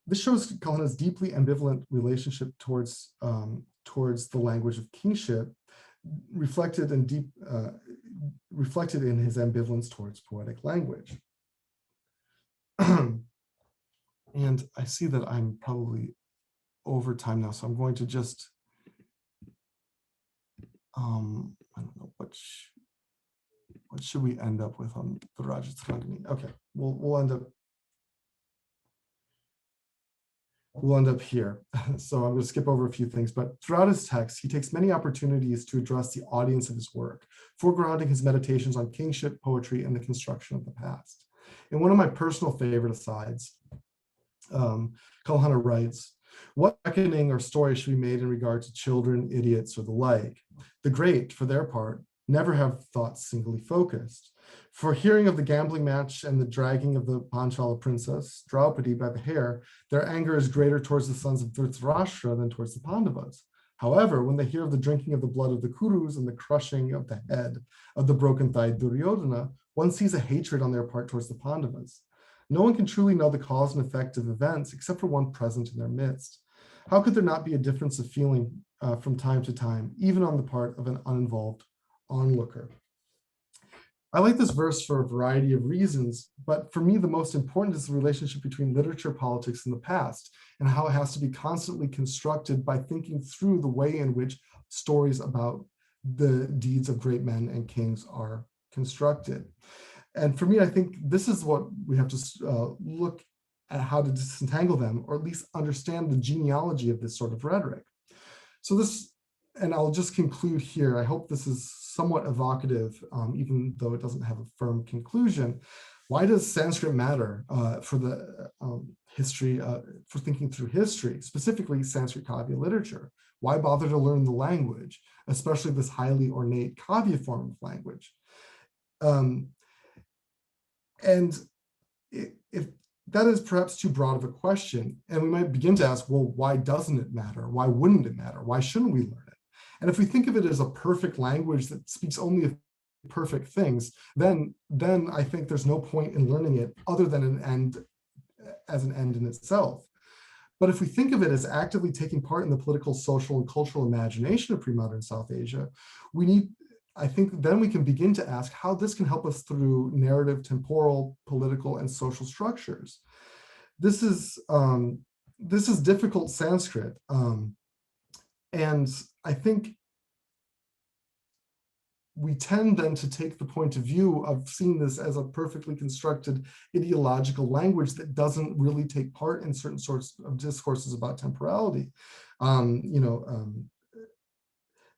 This shows Kalhana's deeply ambivalent relationship towards the language of kingship, reflected in his ambivalence towards poetic language. And I see that I'm probably over time now, so I'm going to just, I don't know, what should we end up with on the Rajatharangani? Okay, we'll end up here. So I'm going to skip over a few things, but throughout his text, he takes many opportunities to address the audience of his work, foregrounding his meditations on kingship, poetry, and the construction of the past. In one of my personal favorite asides, Kalhana writes, what reckoning or story should be made in regard to children, idiots, or the like? The great, for their part, never have thoughts singly focused. For hearing of the gambling match and the dragging of the Panchala princess, Draupadi, by the hair, their anger is greater towards the sons of Dhritarashtra than towards the Pandavas. However, when they hear of the drinking of the blood of the Kurus and the crushing of the head of the broken-thighed Duryodhana, one sees a hatred on their part towards the Pandavas. No one can truly know the cause and effect of events except for one present in their midst. How could there not be a difference of feeling from time to time, even on the part of an uninvolved onlooker? I like this verse for a variety of reasons, but for me, the most important is the relationship between literature, politics, and the past, and how it has to be constantly constructed by thinking through the way in which stories about the deeds of great men and kings are constructed. And for me, I think this is what we have to look at, how to disentangle them, or at least understand the genealogy of this sort of rhetoric. So this, and I'll just conclude here. I hope this is somewhat evocative, even though it doesn't have a firm conclusion. Why does Sanskrit matter for the history, for thinking through history, specifically Sanskrit Kavya literature? Why bother to learn the language, especially this highly ornate Kavya form of language? And if that is perhaps too broad of a question, and we might begin to ask, well, why doesn't it matter? Why wouldn't it matter? Why shouldn't we learn it? And if we think of it as a perfect language that speaks only of perfect things, then I think there's no point in learning it other than an end, as an end in itself. But if we think of it as actively taking part in the political, social, and cultural imagination of pre-modern South Asia, I think then we can begin to ask how this can help us through narrative, temporal, political, and social structures. This is difficult Sanskrit, and I think we tend then to take the point of view of seeing this as a perfectly constructed ideological language that doesn't really take part in certain sorts of discourses about temporality. In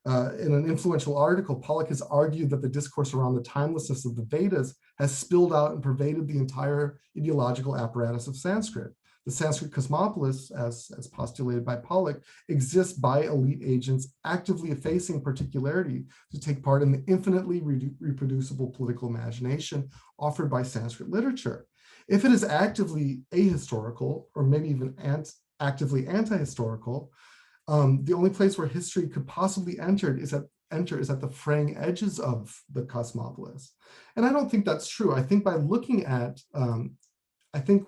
an influential article, Pollock has argued that the discourse around the timelessness of the Vedas has spilled out and pervaded the entire ideological apparatus of Sanskrit. The Sanskrit cosmopolis, as postulated by Pollock, exists by elite agents actively effacing particularity to take part in the infinitely reproducible political imagination offered by Sanskrit literature. If it is actively ahistorical, or maybe even actively anti-historical, the only place where history could possibly enter is at the fraying edges of the cosmopolis. And I don't think that's true. I think by looking at, I think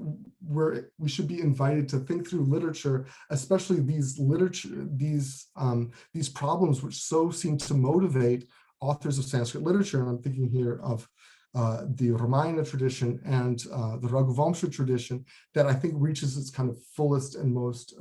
we should be invited to think through literature, especially these problems which so seem to motivate authors of Sanskrit literature. And I'm thinking here of the Ramayana tradition and the Raghuvamsha tradition that I think reaches its kind of fullest and most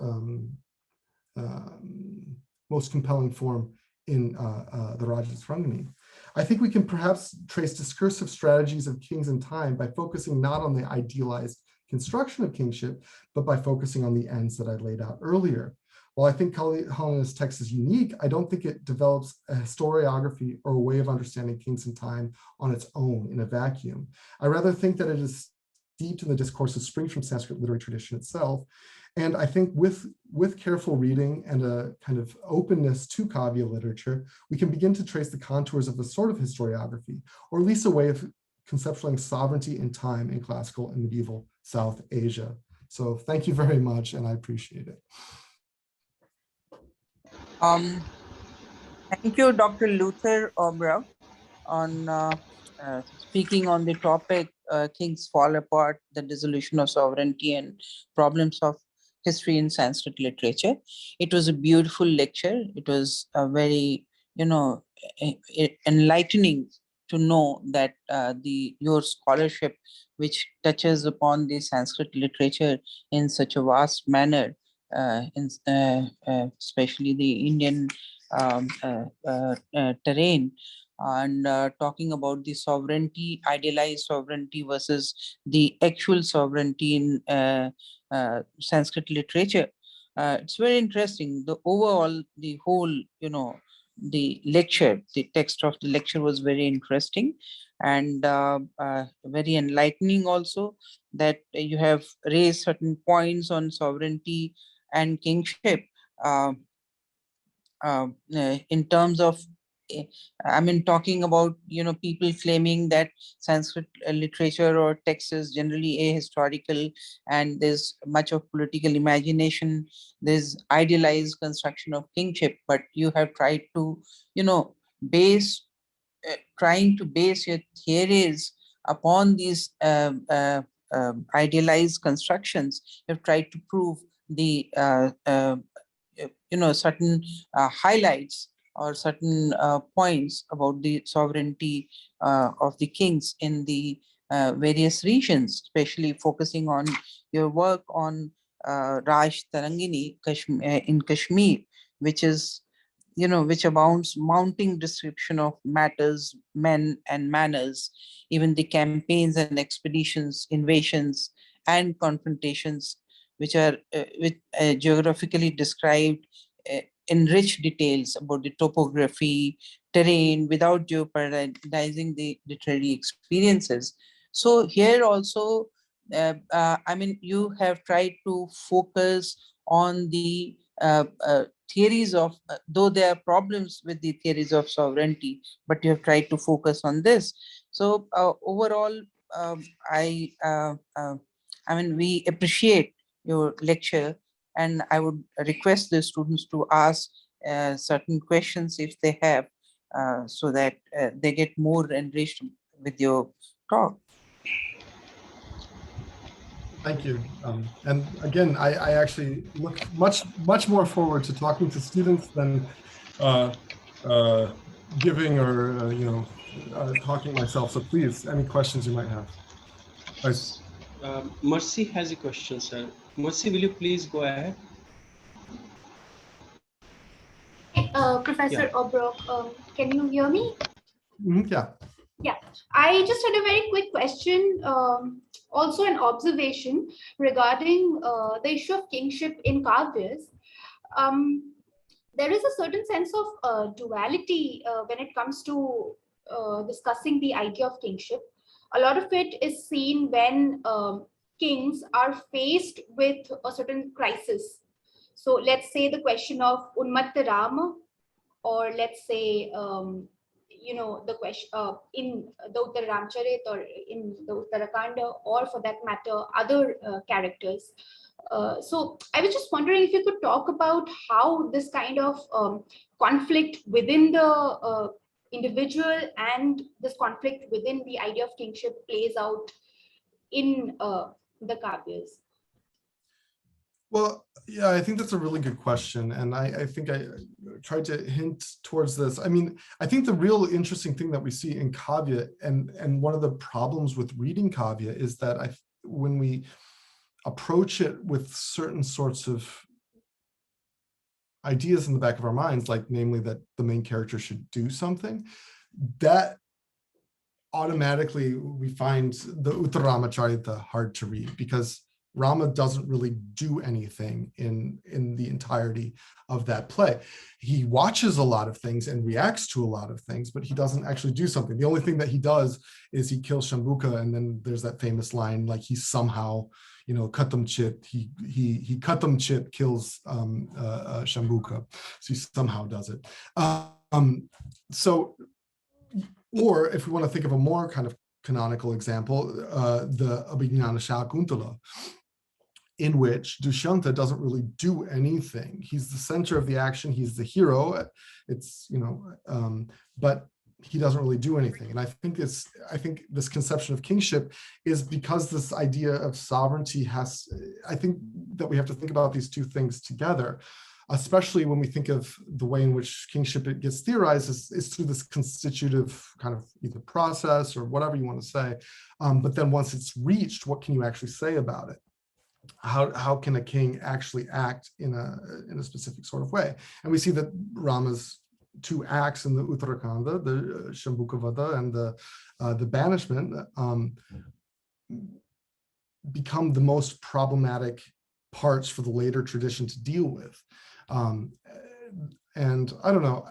compelling form in the Rajatrangani. I think we can perhaps trace discursive strategies of kings in time by focusing not on the idealized construction of kingship, but by focusing on the ends that I laid out earlier. While I think Hellena's text is unique, I don't think it develops a historiography or a way of understanding kings in time on its own in a vacuum. I rather think that it is steeped in the discourses spring from Sanskrit literary tradition itself. And I think with careful reading and a kind of openness to Kavya literature, we can begin to trace the contours of a sort of historiography, or at least a way of conceptualizing sovereignty in time in classical and medieval South Asia. So thank you very much, and I appreciate it. Thank you, Dr. Luther Obrock, on speaking on the topic, Kings Fall Apart, the Dissolution of Sovereignty and Problems of History in Sanskrit Literature. It was a beautiful lecture. It was a very, enlightening to know that your scholarship, which touches upon the Sanskrit literature in such a vast manner, especially the Indian terrain, and talking about the sovereignty, idealized sovereignty versus the actual sovereignty in Sanskrit literature. It's very interesting. The overall, the whole, the lecture, the text of the lecture was very interesting and very enlightening also, that you have raised certain points on sovereignty and kingship. In terms of, talking about, people claiming that Sanskrit literature or text is generally ahistorical and there's much of political imagination, there's idealized construction of kingship, but you have tried to, trying to base your theories upon these idealized constructions. You've tried to prove the certain highlights or certain points about the sovereignty of the kings in the various regions, especially focusing on your work on Raj Tarangini in Kashmir, which is, which abounds mounting description of matters, men and manners, even the campaigns and expeditions, invasions and confrontations, which are geographically described in rich details about the topography, terrain, without jeopardizing the literary experiences. So here also, I mean, you have tried to focus on the theories of, though there are problems with the theories of sovereignty, but you have tried to focus on this. So overall, I mean, we appreciate your lecture, and I would request the students to ask certain questions if they have, so that they get more enriched with your talk. Thank you. And again, I actually look much more forward to talking to students than uh, uh, giving or talking myself. So please, any questions you might have. Nice. Mercy has a question, sir. Mercy, will you please go ahead? Professor Yeah. Obrock, can you hear me? Yeah. Yeah, I just had a very quick question, also an observation regarding the issue of kingship in Kavyas. There is a certain sense of duality when it comes to discussing the idea of kingship. A lot of it is seen when kings are faced with a certain crisis. So let's say the question of Unmatta Rama, or let's say the question in the Uttara Ramcharit or in the Uttarakanda, or for that matter other characters. So I was just wondering if you could talk about how this kind of conflict within the individual and this conflict within the idea of kingship plays out in the Kavyas. Well, yeah, I think that's a really good question. And I think I tried to hint towards this. I mean, I think the real interesting thing that we see in Kavya, and one of the problems with reading Kavya, is that when we approach it with certain sorts of ideas in the back of our minds, like namely that the main character should do something, that automatically we find the Uttaramacharita hard to read, because Rama doesn't really do anything in the entirety of that play. He watches a lot of things and reacts to a lot of things, but he doesn't actually do something. The only thing that he does is he kills Shambhuka, and then there's that famous line, like he somehow, Katam Chit, he Katam Chit kills Shambhuka. So he somehow does it. Or if we want to think of a more kind of canonical example, the Abhignana Shakuntala, in which Dushyanta doesn't really do anything. He's the center of the action. He's the hero. But he doesn't really do anything. And I think this conception of kingship is because this idea of sovereignty I think that we have to think about these two things together, especially when we think of the way in which kingship gets theorized is through this constitutive kind of either process or whatever you want to say. But then once it's reached, what can you actually say about it? How can a king actually act in a specific sort of way? And we see that Rama's two acts in the Uttarakanda, the Shambhuka Vada and the banishment, become the most problematic parts for the later tradition to deal with. And I don't know.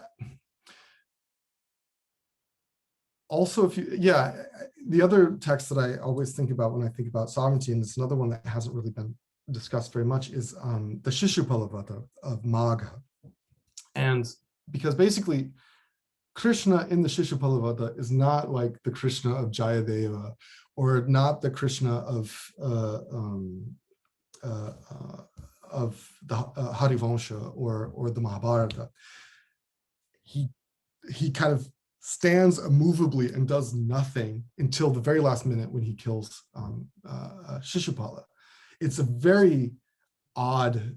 Also, the other text that I always think about when I think about sovereignty, and it's another one that hasn't really been discussed very much, is the Shishupala Vada of Magha. And because basically Krishna in the Shishupala Vada is not like the Krishna of Jayadeva, or not the Krishna of the Harivansha or the Mahabharata. He kind of stands immovably and does nothing until the very last minute when he kills Shishupala. It's a very odd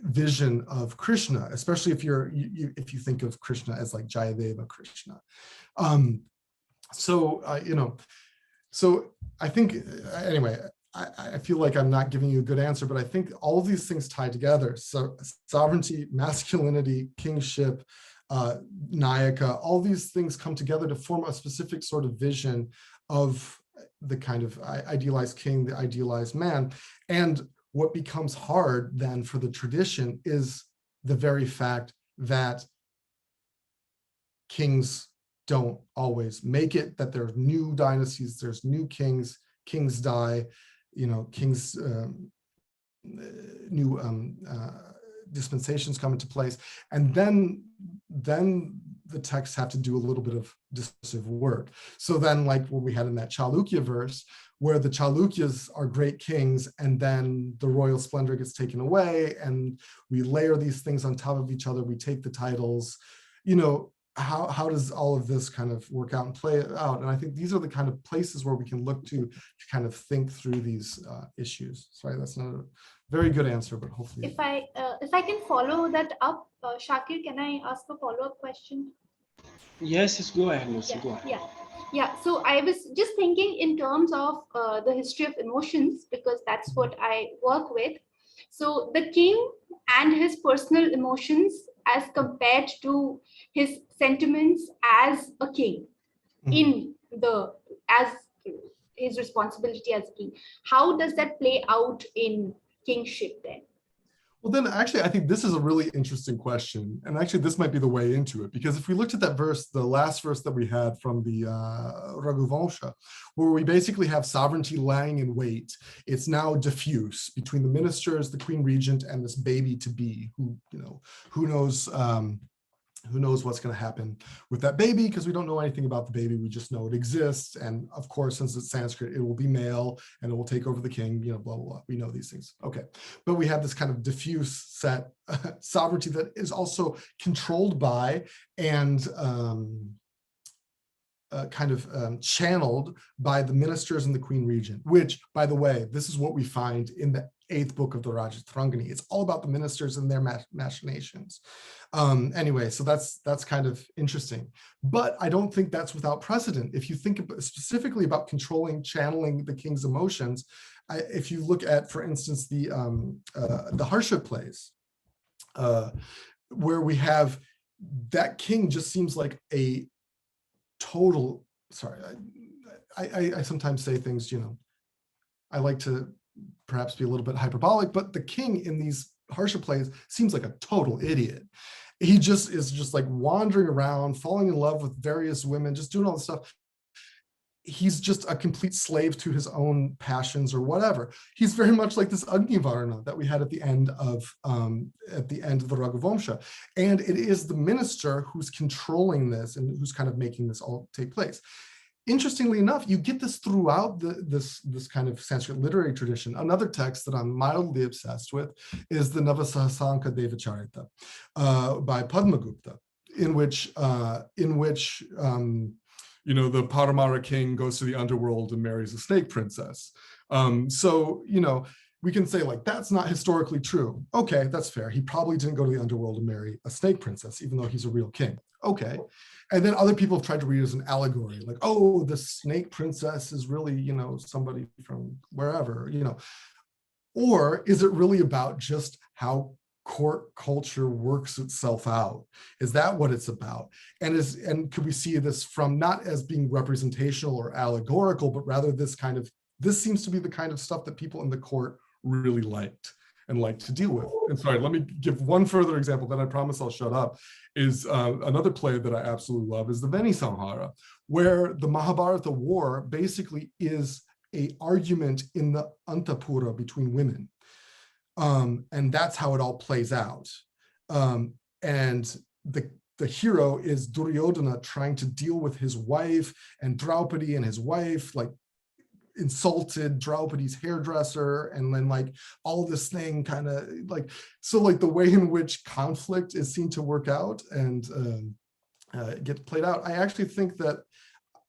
vision of Krishna, especially if you think of Krishna as like Jayadeva Krishna. So I think, anyway, I feel like I'm not giving you a good answer, but I think all of these things tie together. So sovereignty, masculinity, kingship, Nayaka, all these things come together to form a specific sort of vision of the kind of idealized king, the idealized man. And what becomes hard then for the tradition is the very fact that kings don't always make it, that there are new dynasties, there's new kings kings die, kings new dispensations come into place, and then the texts have to do a little bit of discursive work. So then, like what we had in that Chalukya verse, where the Chalukyas are great kings, and then the royal splendor gets taken away, and we layer these things on top of each other. We take the titles, how does all of this kind of work out and play it out? And I think these are the kind of places where we can look to kind of think through these issues. Sorry, that's not a very good answer, but hopefully. If I can follow that up, Shakir, can I ask a follow-up question? Yes, go ahead, Mercy, go ahead. Yeah. So I was just thinking in terms of the history of emotions, because that's what I work with. So the king and his personal emotions as compared to his sentiments as a king as his responsibility as king. How does that play out in kingship then? Well, then actually, I think this is a really interesting question. And actually, this might be the way into it, because if we looked at that verse, the last verse that we had from the Raghuvamsha, where we basically have sovereignty lying in wait, it's now diffuse between the ministers, the queen regent, and this baby to be, who knows what's going to happen with that baby, because we don't know anything about the baby. We just know it exists. And of course, since it's Sanskrit, it will be male and it will take over the king, blah, blah, blah. We know these things. Okay. But we have this kind of diffuse set sovereignty that is also controlled by and channeled by the ministers and the queen regent, which, by the way, this is what we find in the 8th book of the Rajatrangani. It's all about the ministers and their machinations. Anyway, so that's kind of interesting. But I don't think that's without precedent. If you think specifically about channeling the king's emotions, if you look at, for instance, the Harsha plays, where we have that king just seems like a total, sorry, I sometimes say things, I like to perhaps be a little bit hyperbolic, but the king in these Harsha plays seems like a total idiot. He just is just like wandering around, falling in love with various women, just doing all this stuff. He's just a complete slave to his own passions or whatever. He's very much like this Agnivarna that we had at the end of the Raghuvamsha. And it is the minister who's controlling this and who's kind of making this all take place. Interestingly enough, you get this throughout this kind of Sanskrit literary tradition. Another text that I'm mildly obsessed with is the Navasahasanka Devacharita by Padma Gupta, in which the Paramara king goes to the underworld and marries a snake princess. So we can say, like, that's not historically true. Okay, that's fair. He probably didn't go to the underworld and marry a snake princess, even though he's a real king. Okay. And then other people have tried to read it as an allegory, like, oh, the snake princess is really, somebody from wherever, Or is it really about just how court culture works itself out? Is that what it's about? And could we see this from not as being representational or allegorical, but rather this seems to be the kind of stuff that people in the court really liked and like to deal with. And sorry, let me give one further example, then I promise I'll shut up, is another play that I absolutely love is the Veni Samhara, where the Mahabharata war basically is an argument in the Antapura between women. And that's how it all plays out. And the hero is Duryodhana trying to deal with his wife, and Draupadi and his wife, like, insulted Draupadi's hairdresser, and then like all this thing kind of like, so like the way in which conflict is seen to work out and get played out. I actually think that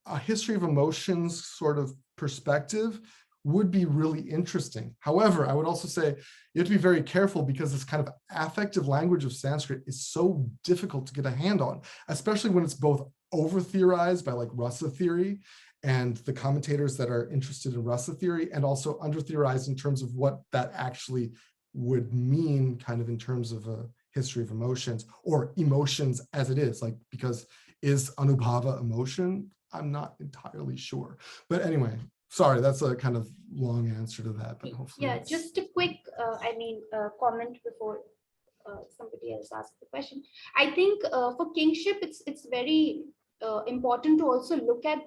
a history of emotions sort of perspective would be really interesting. However, I would also say you have to be very careful, because this kind of affective language of Sanskrit is so difficult to get a hand on, especially when it's both over theorized by like Rasa theory and the commentators that are interested in Rasa theory, and also under theorized in terms of what that actually would mean kind of in terms of a history of emotions, or emotions as it is, like, because is Anubhava emotion? I'm not entirely sure. But anyway, sorry, that's a kind of long answer to that, but hopefully. Yeah, just a quick, comment before somebody else asks the question. I think for kingship, it's very important to also look at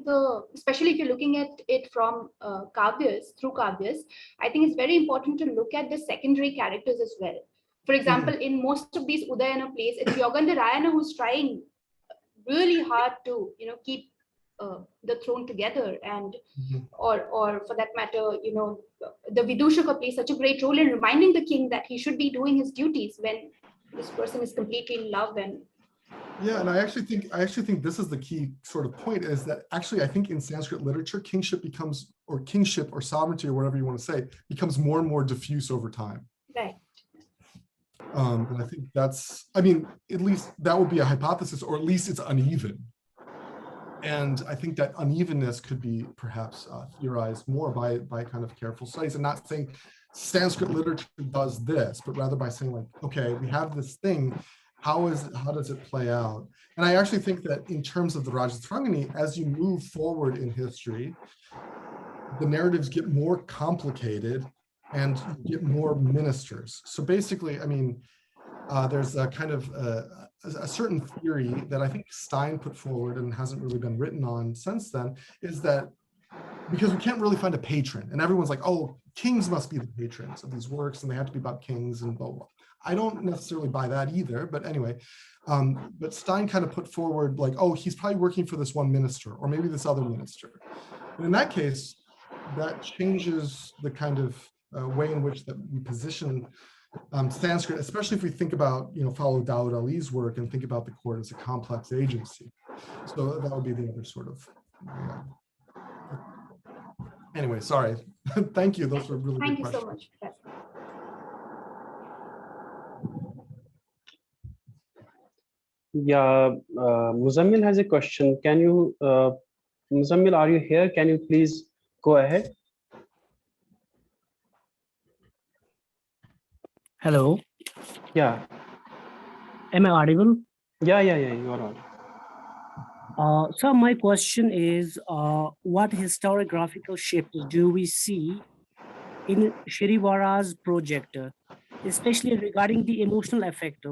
especially if you're looking at it from through kavyas, I think it's very important to look at the secondary characters as well. For example, in most of these Udayana plays, it's Yogandharayana who's trying really hard to, keep the throne together, and or for that matter, the Vidushaka plays such a great role in reminding the king that he should be doing his duties when this person is completely in love. And yeah, and I actually think this is the key sort of point, is that actually I think in Sanskrit literature, kingship or sovereignty, or whatever you want to say, becomes more and more diffuse over time. right. And I think at least that would be a hypothesis, or at least it's uneven. And I think that unevenness could be perhaps theorized more by kind of careful studies, and not saying Sanskrit literature does this, but rather by saying, like, okay, we have this thing, how does it play out? And I actually think that in terms of the Rajatarangani, as you move forward in history, the narratives get more complicated and you get more ministers. So basically, I mean, there's a kind of a certain theory that I think Stein put forward and hasn't really been written on since then, is that because we can't really find a patron, and everyone's like, oh, kings must be the patrons of these works, and they have to be about kings and blah, blah. I don't necessarily buy that either, but anyway, but Stein kind of put forward like, oh, he's probably working for this one minister, or maybe this other minister. And in that case, that changes the kind of way in which that we position Sanskrit, especially if we think about, follow Dawood Ali's work and think about the court as a complex agency. So that would be the other sort of, anyway, sorry. Thank you. Those were really Thank good you questions. so much, Professor. Yeah, Muzammil has a question. Can you, Muzammil, are you here? Can you please go ahead? Hello, Yeah, am I audible? yeah, you are on. So my question is, what historiographical shifts do we see in Shrivara's project, especially regarding the emotional effect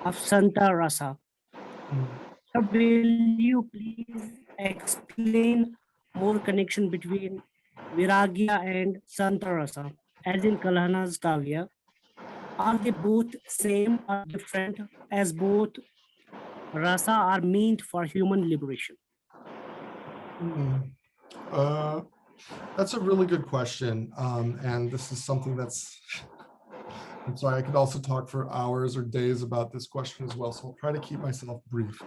of Santa Rasa? So will you please explain more connection between Viragya and Santa Rasa, as in Kalhana's Kavya? Are they both same or different, as both rasa are meant for human liberation? That's a really good question. And this is something that's, I'm sorry, I could also talk for hours or days about this question as well, so I'll try to keep myself brief.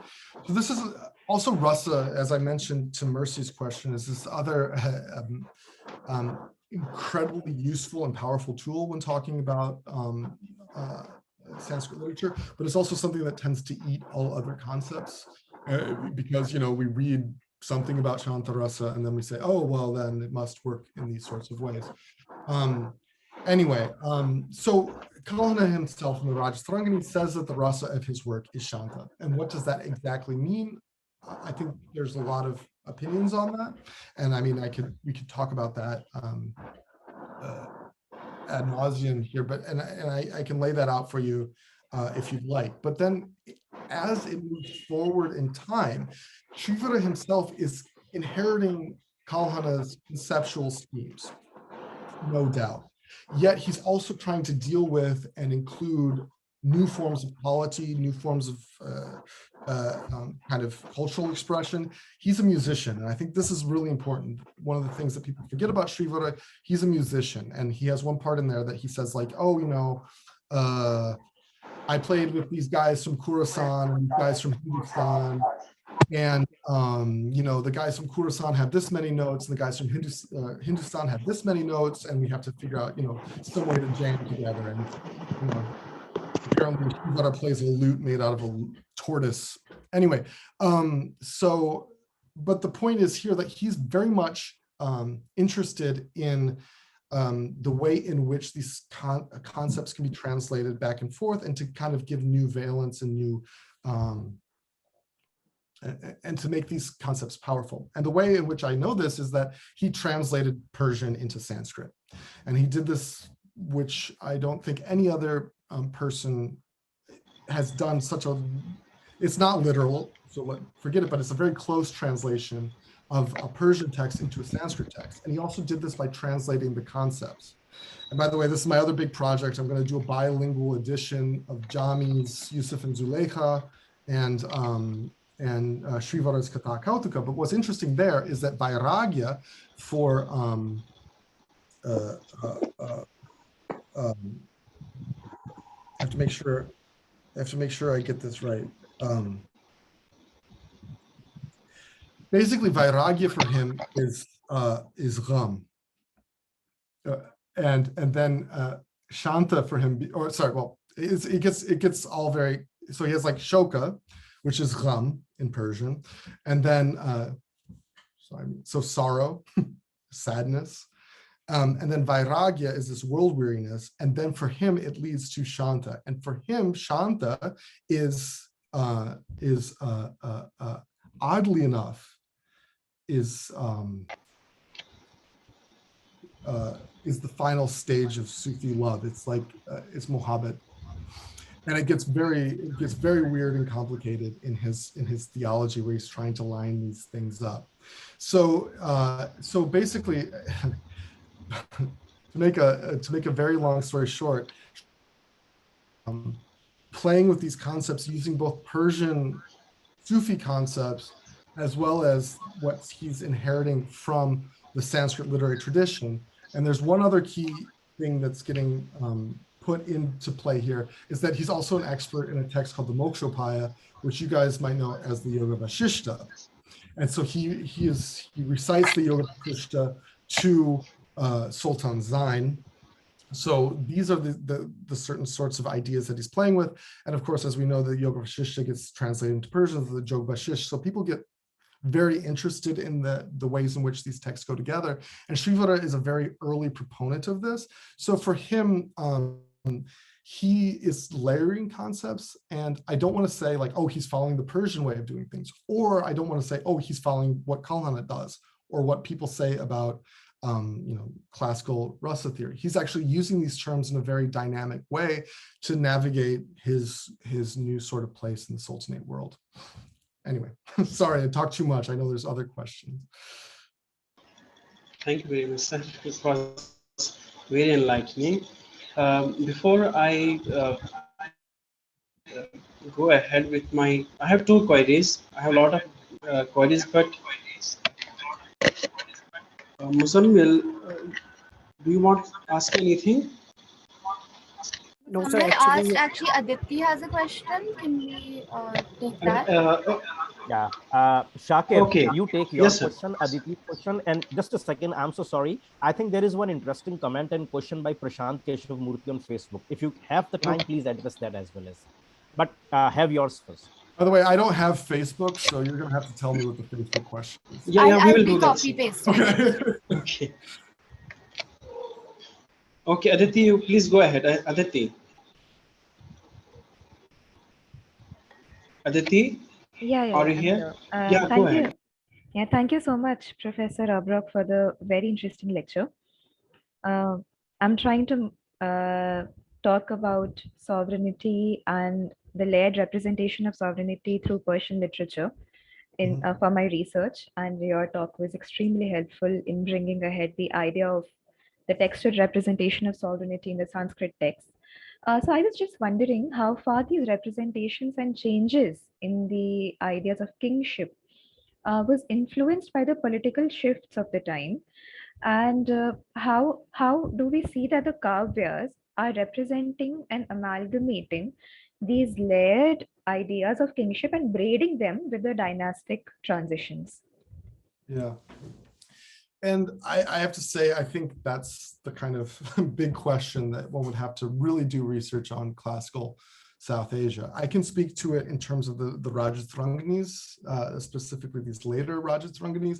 So this is also rasa, as I mentioned to Mercy's question, is this other incredibly useful and powerful tool when talking about Sanskrit literature, but it's also something that tends to eat all other concepts because, we read something about Shantarasa and then we say, oh, well, then it must work in these sorts of ways. Anyway, so Kalhana himself in the Rajatarangani says that the rasa of his work is Shanta. And what does that exactly mean? I think there's a lot of opinions on that. And I mean, we could talk about that ad nauseum here, but and I can lay that out for you if you'd like. But then as it moves forward in time, Shrivara himself is inheriting Kalhana's conceptual schemes, no doubt. Yet he's also trying to deal with and include new forms of polity, new forms of kind of cultural expression. He's a musician, and I think this is really important. One of the things that people forget about Shrivara, he's a musician, and he has one part in there that he says like, oh, I played with these guys from Khorasan and guys from Hindustan, and the guys from Khorasan have this many notes, and the guys from Hindustan have this many notes, and we have to figure out, some way to jam together. And apparently Shrivara plays a lute made out of a tortoise. Anyway, but the point is here that he's very much interested in the way in which these concepts can be translated back and forth, and to kind of give new valence and new and to make these concepts powerful. And the way in which I know this is that he translated Persian into Sanskrit, and he did this, which I don't think any other person has done such a it's not literal, so forget it, but it's a very close translation of a Persian text into a Sanskrit text. And he also did this by translating the concepts. And by the way, this is my other big project. I'm going to do a bilingual edition of Jami's Yusuf and Zuleika and Srivara's Katha Kautuka. But what's interesting there is that Vairagya for I have to make sure I get this right. Basically, Vairagya for him is Ram. And then Shanta for him, or sorry, well, it gets all very, so he has like Shoka, which is Ram in Persian, and then so sorrow, sadness, and then Vairagya is this world weariness, and then for him it leads to Shanta, and for him Shanta is oddly enough is the final stage of Sufi love. It's like it's Mohabbat, and it gets very weird and complicated in his theology, where he's trying to line these things up. So basically, to make a very long story short, playing with these concepts using both Persian Sufi concepts as well as what he's inheriting from the Sanskrit literary tradition. And there's one other key thing that's getting put into play here, is that he's also an expert in a text called the Mokshopaya, which you guys might know as the Yoga Vashishta. And so he recites the Yoga Vashishta to Sultan Zain. So these are the certain sorts of ideas that he's playing with. And of course, as we know, the Yoga Vashishta gets translated into Persian as the Jog Vashish. So people get very interested in the ways in which these texts go together. And Srivara is a very early proponent of this. So for him, he is layering concepts. And I don't want to say like, oh, he's following the Persian way of doing things. Or I don't want to say, oh, he's following what Kalhana does, or what people say about classical Rasa theory. He's actually using these terms in a very dynamic way to navigate his new sort of place in the Sultanate world. Anyway, sorry, I talked too much. I know there's other questions. Thank you very much, sir. This was very enlightening. Before I go ahead with I have two queries. I have a lot of queries, but Muzammil, do you want to ask anything? No, sir. Someone asked, actually, Aditi has a question. Can we take that? Yeah, Shakir, Okay. you take your Yes, sir. question, Aditi's question, and just a second, I'm so sorry. I think there is one interesting comment and question by Prashant Keshav Murthy on Facebook. If you have the time, please address that as well as. But have yours first. By the way, I don't have Facebook, so you're going to have to tell me what the Facebook question is. Yeah, we will do that. Copy paste. Okay. Okay, Aditi, you please go ahead. Aditi. Aditi, Yeah, are you I'm here? here. Yeah, go ahead. Yeah, thank you so much, Professor Obrock, for the very interesting lecture. I'm trying to talk about sovereignty and the layered representation of sovereignty through Persian literature for my research, and your talk was extremely helpful in bringing ahead the idea of the textured representation of sovereignty in the Sanskrit text. So I was just wondering how far these representations and changes in the ideas of kingship was influenced by the political shifts of the time, and how do we see that the kavyas are representing and amalgamating these layered ideas of kingship and braiding them with the dynastic transitions? Yeah. And I have to say, I think that's the kind of big question that one would have to really do research on classical South Asia. I can speak to it in terms of the Rajastranganis, specifically these later Rajastranganis.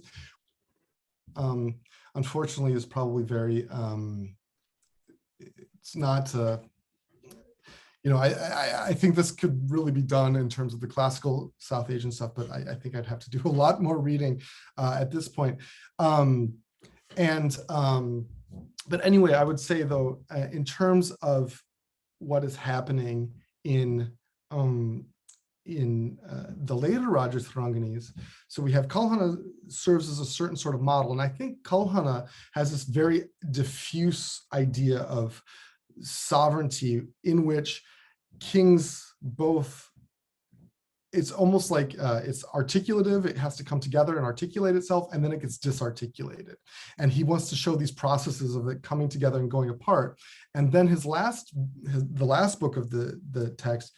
Unfortunately, is probably very, it's not, I think this could really be done in terms of the classical South Asian stuff, but I think I'd have to do a lot more reading at this point. But anyway, I would say though, in terms of what is happening in the later Rajatharanganis. So we have Kalhana serves as a certain sort of model. And I think Kalhana has this very diffuse idea of sovereignty in which kings both, it's almost like it's articulative, it has to come together and articulate itself, and then it gets disarticulated. And he wants to show these processes of it coming together and going apart. And then the last book of the text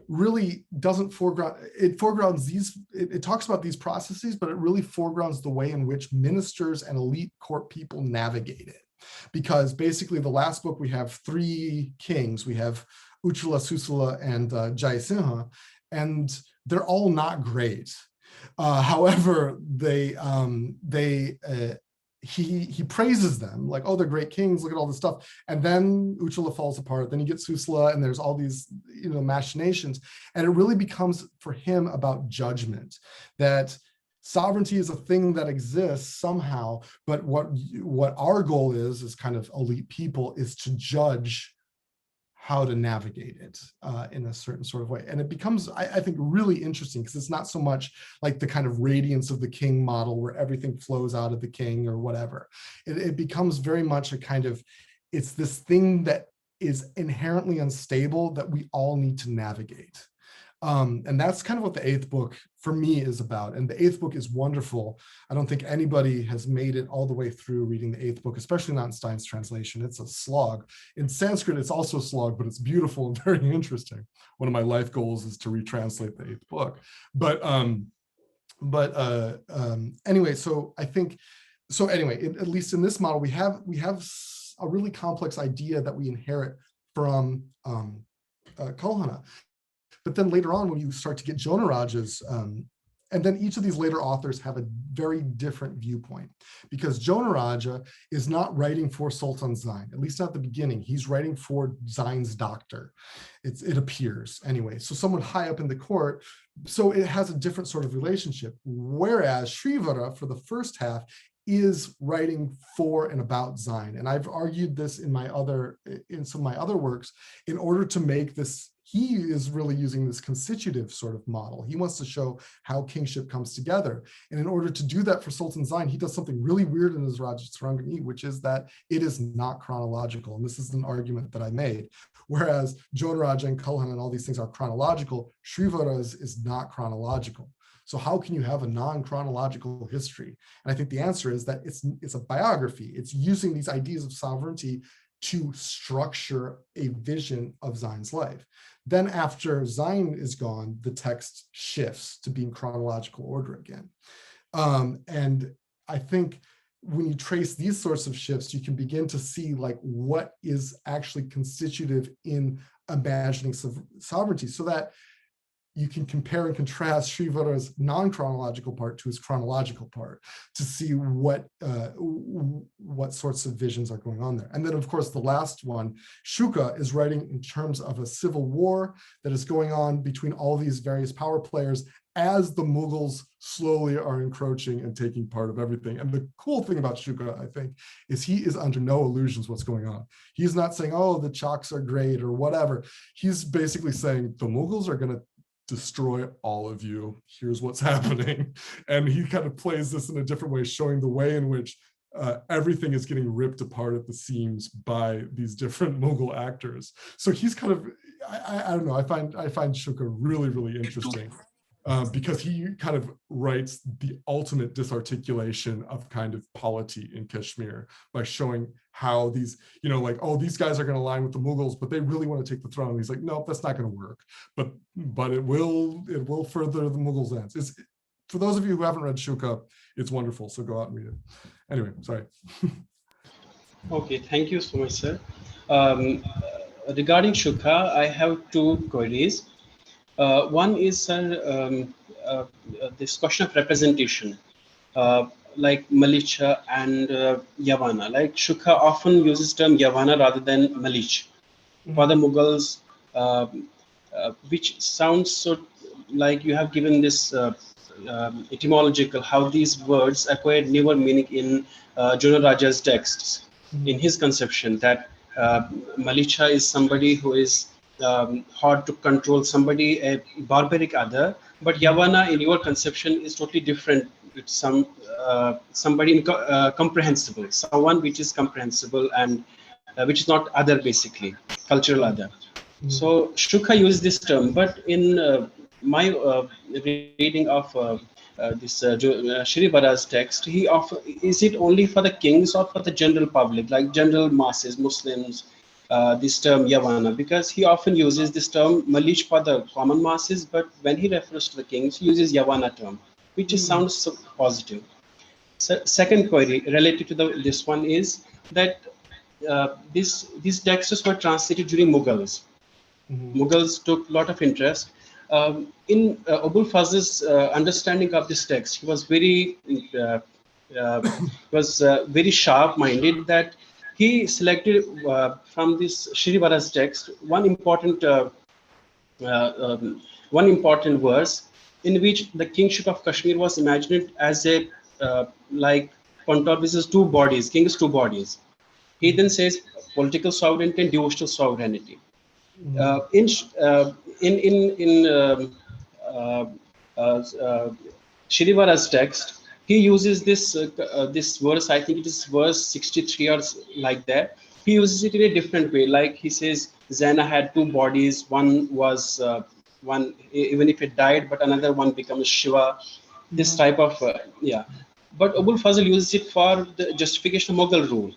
really doesn't foreground, it foregrounds these, it talks about these processes, but it really foregrounds the way in which ministers and elite court people navigate it. Because basically the last book, we have 3 kings. We have Uchula, Susala, and Jayasimha, and they're all not great. However, he praises them, like, oh, they're great kings, look at all this stuff. And then Uchula falls apart, then you get Susala, and there's all these, machinations. And it really becomes for him about judgment, that sovereignty is a thing that exists somehow, but what our goal is kind of elite people, is to judge how to navigate it in a certain sort of way. And it becomes, I think, really interesting, because it's not so much like the kind of radiance of the king model where everything flows out of the king or whatever. It becomes very much a kind of, it's this thing that is inherently unstable that we all need to navigate. And that's kind of what the 8th book for me is about. And the 8th book is wonderful. I don't think anybody has made it all the way through reading the 8th book, especially not in Stein's translation. It's a slog. In Sanskrit, it's also a slog, but it's beautiful and very interesting. One of my life goals is to retranslate the 8th book. Anyway, so I think, at least in this model, we have a really complex idea that we inherit from Kalhana. But then later on, when you start to get Jonarajas, and then each of these later authors have a very different viewpoint, because Jonaraja is not writing for Sultan Zain, at least not at the beginning. He's writing for Zain's doctor. It appears anyway. So someone high up in the court. So it has a different sort of relationship. Whereas Shrivara, for the first half, is writing for and about Zain. And I've argued this in some of my other works, in order to make this, he is really using this constitutive sort of model. He wants to show how kingship comes together. And in order to do that for Sultan Zain, he does something really weird in his Rajatharangani, which is that it is not chronological. And this is an argument that I made. Whereas Jonaraja and Kalhana and all these things are chronological, Shrivara's is not chronological. So how can you have a non-chronological history? And I think the answer is that it's a biography. It's using these ideas of sovereignty to structure a vision of Zain's life. Then after Zain is gone, the text shifts to being chronological order again. And I think when you trace these sorts of shifts, you can begin to see like what is actually constitutive in imagining sovereignty, so that you can compare and contrast Shrivara's non-chronological part to his chronological part to see what sorts of visions are going on there. And then, of course, the last one, Shuka, is writing in terms of a civil war that is going on between all these various power players as the Mughals slowly are encroaching and taking part of everything. And the cool thing about Shuka, I think, is he is under no illusions what's going on. He's not saying, oh, the Chaks are great or whatever. He's basically saying the Mughals are going to destroy all of you. Here's what's happening. And he kind of plays this in a different way, showing the way in which everything is getting ripped apart at the seams by these different Mughal actors. So he's kind of, I don't know, I find Shuka really, really interesting. Because he kind of writes the ultimate disarticulation of kind of polity in Kashmir by showing how these, like, oh, these guys are going to align with the Mughals, but they really want to take the throne. And he's like, no, that's not going to work. But it will further the Mughals' ends. For those of you who haven't read Shuka, it's wonderful. So go out and read it. Anyway, sorry. Okay, thank you so much, sir. Regarding Shuka, I have 2 queries. One is, sir, this question of representation, like Malicha and Yavana. Like Shuka often uses term Yavana rather than Malich. For the Mughals, which sounds so like you have given this etymological, how these words acquired newer meaning in Jonaraja's texts. In his conception, that Malicha is somebody who is hard to control somebody, a barbaric other. But Yavana, in your conception, is totally different. It's somebody comprehensible, someone which is comprehensible and which is not other, basically cultural other. So Shukha used this term, but in my reading of Shri Vara's text, he offer, is it only for the kings or for the general public, like general masses, Muslims, this term Yavana? Because he often uses this term Malish for the common masses, but when he refers to the kings, he uses Yavana term, which is, sounds so positive. So, second query related to this one is that these texts were translated during Mughals. Mughals took a lot of interest. In Abul Fazl's understanding of this text, he was very sharp-minded, that he selected from this Shri Vara's text one important verse in which the kingship of Kashmir was imagined as a like Pontorvis's two bodies, king's two bodies. He then says political sovereignty and devotional sovereignty. In Shirivara's text, he uses this verse. I think it is verse 63 or like that. He uses it in a different way. Like he says, Zana had two bodies. One was one, even if it died, but another one becomes Shiva. This type of yeah. But Abul Fazl uses it for the justification of Mughal rule.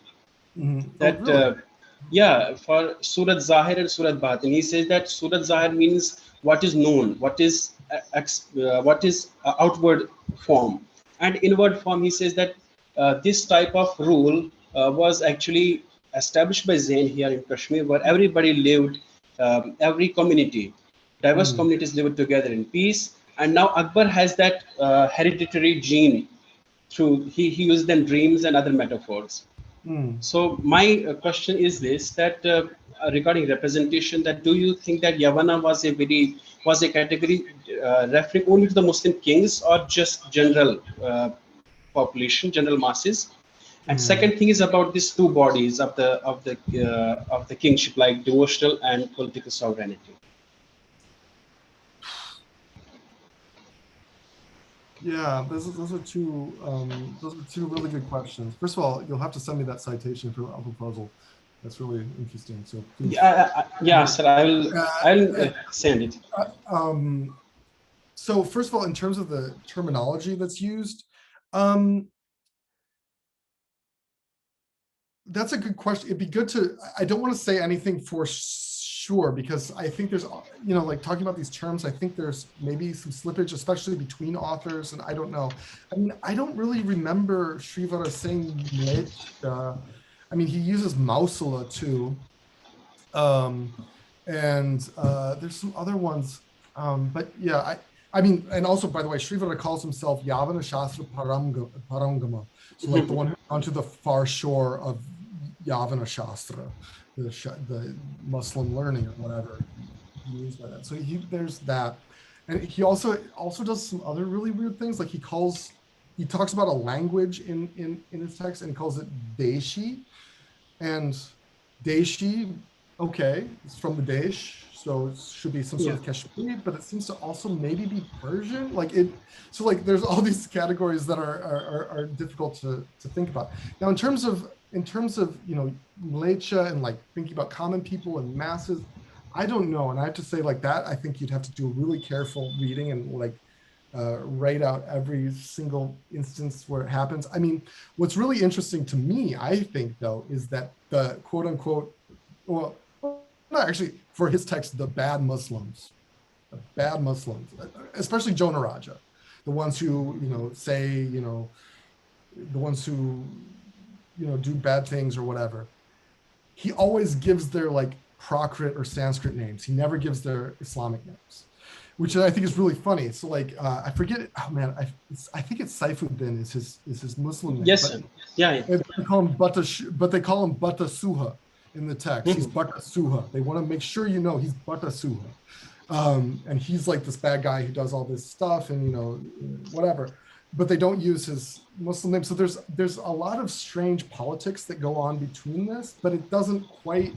That yeah, for Surat Zahir and Surat Batin, he says that Surat Zahir means what is known, what is outward form, and inward form. He says that this type of rule was actually established by Zain here in Kashmir, where everybody lived, every community, diverse communities lived together in peace. And now Akbar has that hereditary gene through he used them dreams and other metaphors. So my question is this: that regarding representation, that do you think that Yavana was a category referring only to the Muslim kings or just general population, general masses? And second thing is about these two bodies of the kingship, like devotional and political sovereignty. Yeah, those are two really good questions. First of all, you'll have to send me that citation for Abul Fazl. That's really interesting. So please. Yeah, sir, I'll send it. So first of all, in terms of the terminology that's used, that's a good question. It'd be good to, I don't want to say anything for sure, because I think there's, like talking about these terms, I think there's maybe some slippage, especially between authors, and I don't know. I mean, I don't really remember Srivara saying Mlechta. I mean, he uses Mausala too. And there's some other ones. But yeah, I mean, and also, by the way, Srivara calls himself Yavana Shastra Parangama. So like the one who's gone to the far shore of Yavana Shastra, the Muslim learning or whatever he means by that. So there's that. And he also does some other really weird things. Like he talks about a language in his text, and he calls it Deshi. And Deshi, okay, it's from the Desh, so it should be some sort of Kashmiri, but it seems to also maybe be Persian. So there's all these categories that are difficult to think about. Now, in terms of Mlecha and like thinking about common people and masses, I don't know. And I have to say, like that, I think you'd have to do a really careful reading and write out every single instance where it happens. I mean, what's really interesting to me, I think, though, is that the quote unquote, well, not actually for his text, the bad Muslims, especially Jonah Raja, the ones who, say, the ones who, do bad things or whatever. He always gives their Prakrit or Sanskrit names. He never gives their Islamic names, which I think is really funny. So I forget it. Oh man, I think it's Saifuddin is his Muslim name. Yes, sir. Yeah. They call him they call him Bata Suha in the text. He's Bata Suha. They want to make sure he's Bata Suha. And he's like this bad guy who does all this stuff and whatever. But they don't use his Muslim name. So there's a lot of strange politics that go on between this, but it doesn't quite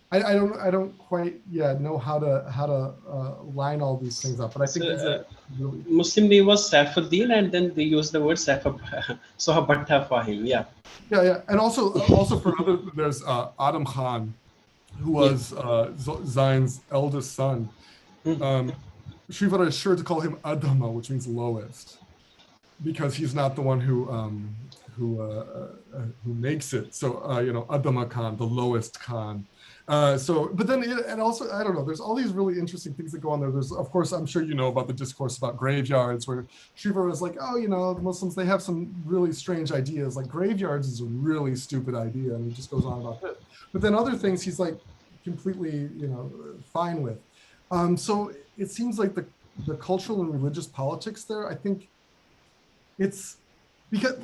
I don't quite know how to line all these things up, but I think So, these are really Muslim name was Saifuddin, and then they used the word Sahabhatta for him. Yeah. yeah, and also for another, there's Adam Khan, who was Zain's eldest son. Srivara is sure to call him Adama, which means lowest, because he's not the one who makes it. So Adama Khan, the lowest Khan. But then, and also, I don't know, there's all these really interesting things that go on there. There's, of course, I'm sure you know about the discourse about graveyards, where Srivara is like, oh, the Muslims, they have some really strange ideas. Like graveyards is a really stupid idea, and he just goes on about it. But then other things he's like completely, fine with. So it seems like the cultural and religious politics there, I think it's because,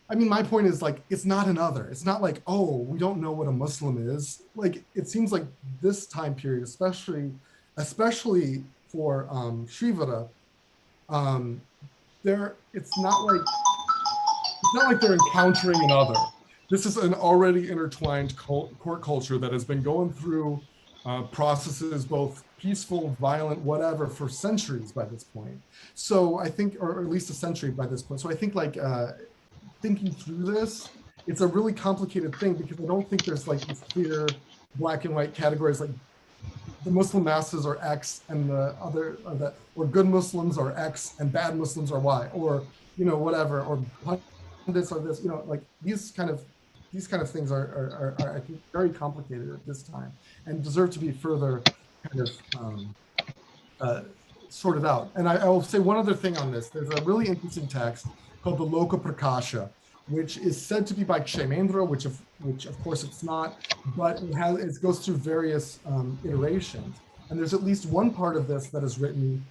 my point is like, it's not another. It's not like, oh, we don't know what a Muslim is. Like, it seems like this time period, especially for Srivara, it's not like they're encountering another. This is an already intertwined court culture that has been going through processes, both peaceful, violent, whatever, for centuries by this point. So I think, or at least a century by this point. So I think like thinking through this, it's a really complicated thing, because I don't think there's like this clear black and white categories, like the Muslim masses are X and the other, or good Muslims are X and bad Muslims are Y, or whatever, or pundits are this, like these kind of things are I think very complicated at this time, and deserve to be further kind of sorted out. And I will say one other thing on this. There's a really interesting text called the Loka Prakasha, which is said to be by Kshamendra, which of course it's not, but it goes through various iterations. And there's at least one part of this that is written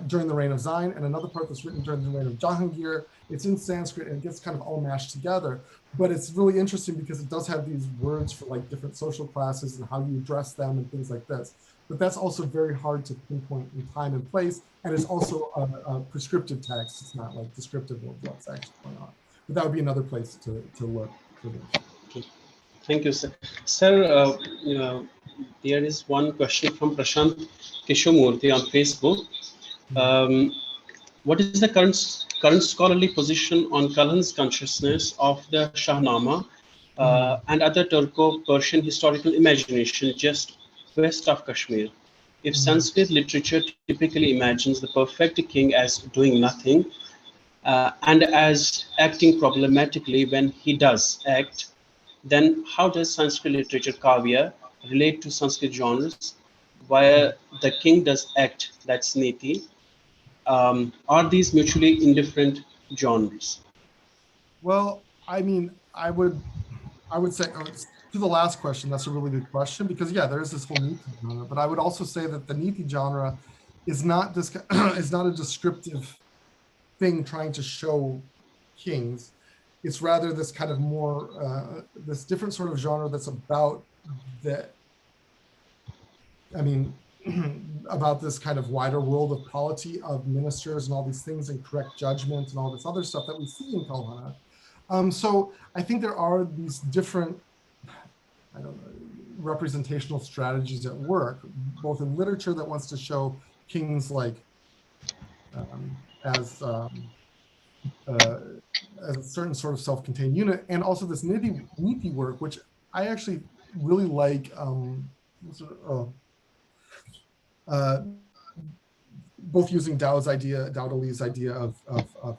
during the reign of Zain, and another part that's written during the reign of Jahangir. It's in Sanskrit, and it gets kind of all mashed together. But it's really interesting because it does have these words for like different social classes and how you address them and things like this. But that's also very hard to pinpoint in time and place. And it's also a prescriptive text. It's not like descriptive of what's actually going on. But that would be another place to look for this. Okay. Thank you, sir. Sir, there is one question from Prashant Kishomurthy on Facebook. What is the current scholarly position on Kalhan's consciousness of the Shahnama and other Turco-Persian historical imagination just west of Kashmir? If Sanskrit literature typically imagines the perfect king as doing nothing and as acting problematically when he does act, then how does Sanskrit literature kavya relate to Sanskrit genres where the king does act, that's niti? Are these mutually indifferent genres? Well, I would say to the last question, that's a really good question, because there is this whole niti genre, but I would also say that the niti genre is not a descriptive thing trying to show kings. It's rather this kind of more this different sort of genre that's about about this kind of wider world of polity, of ministers and all these things, and correct judgment and all this other stuff that we see in Kalhana. So I think there are these different, representational strategies at work, both in literature that wants to show kings like as a certain sort of self-contained unit, and also this niti work, which I actually really like. Both using Dowd Ali's idea of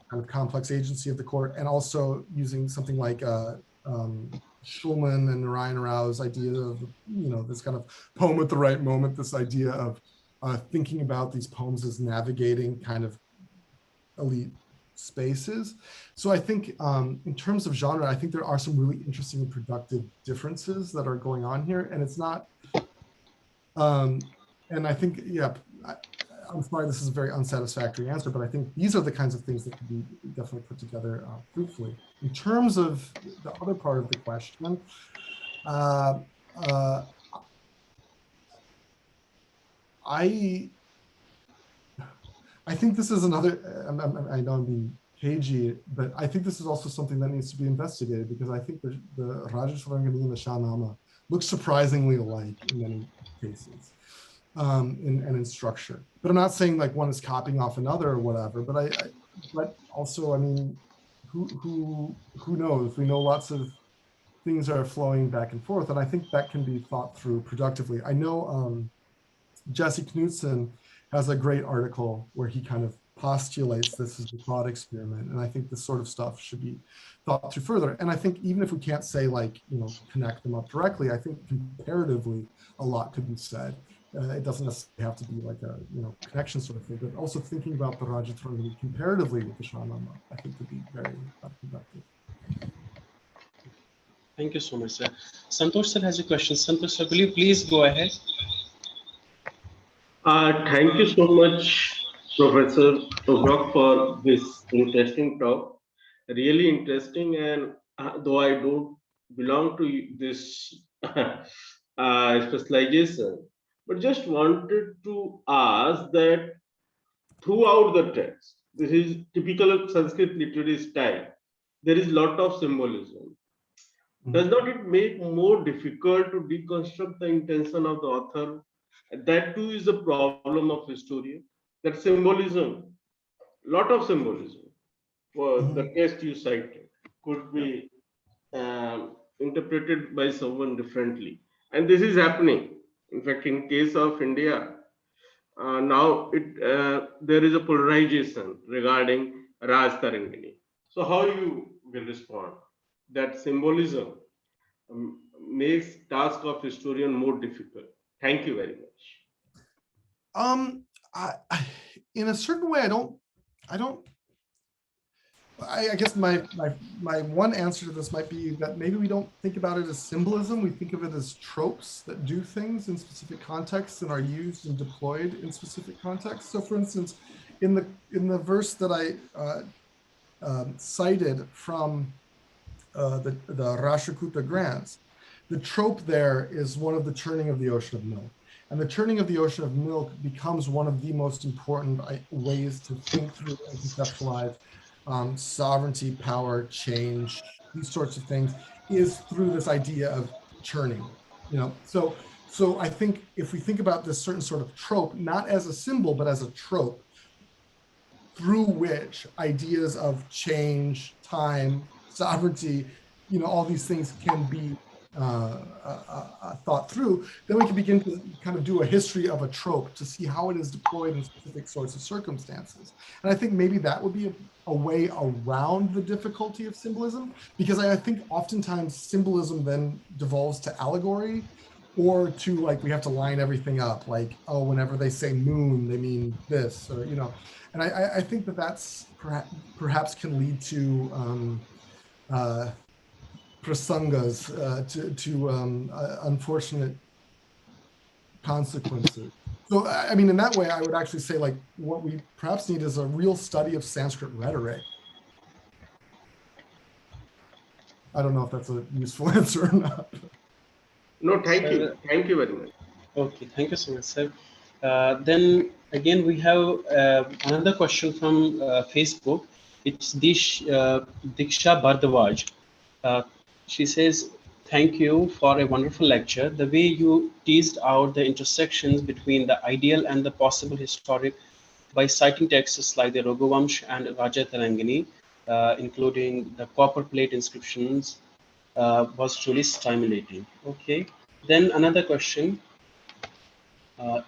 kind of complex agency of the court, and also using something like Schulman and Narayan Rao's idea of, this kind of poem at the right moment, this idea of thinking about these poems as navigating kind of elite spaces. So I think in terms of genre, I think there are some really interesting and productive differences that are going on here, and it's not, and I think, I'm sorry, this is a very unsatisfactory answer, but I think these are the kinds of things that could be definitely put together fruitfully. In terms of the other part of the question, I think this is another, I know I'm being cagey, but I think this is also something that needs to be investigated, because I think the Raja Sarangani and the Shahnama look surprisingly alike in many cases, and in structure. But I'm not saying like one is copying off another or whatever. But also, I mean, who knows? We know lots of things are flowing back and forth, and I think that can be thought through productively. I know Jesse Knudsen has a great article where he kind of postulates this as a thought experiment, and I think this sort of stuff should be thought through further. And I think even if we can't say like, you know, connect them up directly, I think comparatively a lot could be said. It doesn't necessarily have to be like a, you know, connection sort of thing, but also thinking about the Rajatrangani comparatively with the Shahnama, I think would be very productive. Thank you so much, sir. Santosh sir has a question. Santosh sir, will you please go ahead? Thank you so much, Professor Obrock, for this interesting talk. Really interesting, and though I don't belong to this specialization, but just wanted to ask that throughout the text, this is typical of Sanskrit literary style, there is lot of symbolism. Does not it make more difficult to deconstruct the intention of the author? That too is a problem of historian. That symbolism, lot of symbolism for the text you cited could be interpreted by someone differently. And this is happening. In fact, in case of India, now there is a polarization regarding Raj Tarangini. So how you will respond? That symbolism makes task of historian more difficult. Thank you very much. In a certain way, I guess my one answer to this might be that maybe we don't think about it as symbolism. We think of it as tropes that do things in specific contexts and are used and deployed in specific contexts. So, for instance, in the verse that I cited from the Rashtrakuta grants, the trope there is one of the churning of the ocean of milk. And the churning of the ocean of milk becomes one of the most important ways to think through and conceptualize sovereignty, power, change, these sorts of things, is through this idea of churning. You know, so I think if we think about this certain sort of trope, not as a symbol, but as a trope, through which ideas of change, time, sovereignty, you know, all these things can be thought through, then we can begin to kind of do a history of a trope to see how it is deployed in specific sorts of circumstances. And I think maybe that would be a way around the difficulty of symbolism, because I think oftentimes symbolism then devolves to allegory, or to like, we have to line everything up, like, oh, whenever they say moon, they mean this, or, you know. And I think that that's perhaps can lead to prasangas, to unfortunate consequences. So, I mean, in that way, I would actually say, like, what we perhaps need is a real study of Sanskrit rhetoric. I don't know if that's a useful answer or not. No, thank you. Thank you very much. Okay, thank you so much, sir. Then again, we have another question from Facebook. It's Diksha Bhardwaj. She says, thank you for a wonderful lecture. The way you teased out the intersections between the ideal and the possible historic by citing texts like the Raghuvamsh and Raja Tarangini, including the copper plate inscriptions, was truly stimulating. Okay. Then another question. By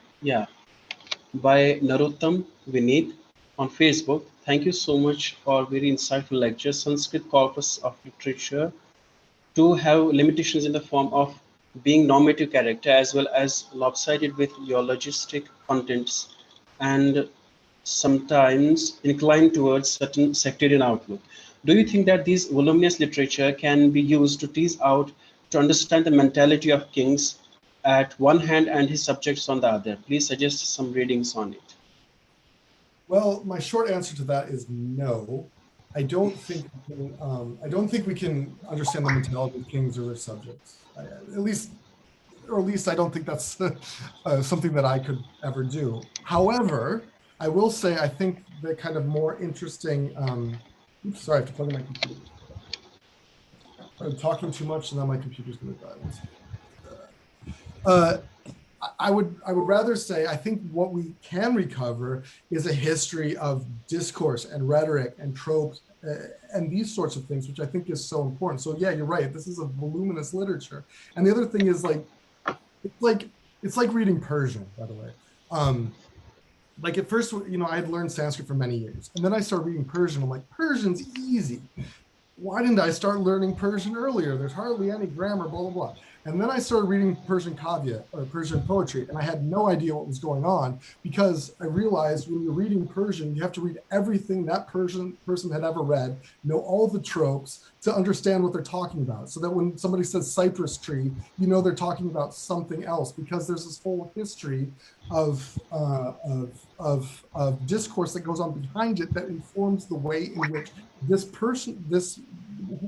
Narottam Vineet on Facebook. Thank you so much for very insightful lecture. Sanskrit corpus of literature to have limitations in the form of being normative character as well as lopsided with your logistic contents and sometimes inclined towards certain sectarian outlook. Do you think that this voluminous literature can be used to tease out, to understand the mentality of kings at one hand and his subjects on the other? Please suggest some readings on it. Well, my short answer to that is no. I don't think we can understand the mentality of kings or their subjects. At least I don't think that's something that I could ever do. However, I will say I think the kind of more interesting. Oops, sorry, I have to plug in my computer. I'm talking too much, and now my computer's going to die. I would rather say, I think what we can recover is a history of discourse and rhetoric and tropes and these sorts of things, which I think is so important. So yeah, you're right. This is a voluminous literature. And the other thing is it's like reading Persian, by the way. Like at first, I had learned Sanskrit for many years, and then I started reading Persian. I'm like, Persian's easy. Why didn't I start learning Persian earlier? There's hardly any grammar, blah, blah, blah. And then I started reading Persian kavya or Persian poetry, and I had no idea what was going on because I realized when you're reading Persian, you have to read everything that Persian person had ever read, know all the tropes to understand what they're talking about. So that when somebody says cypress tree, they're talking about something else because there's this whole history of discourse that goes on behind it that informs the way in which this person,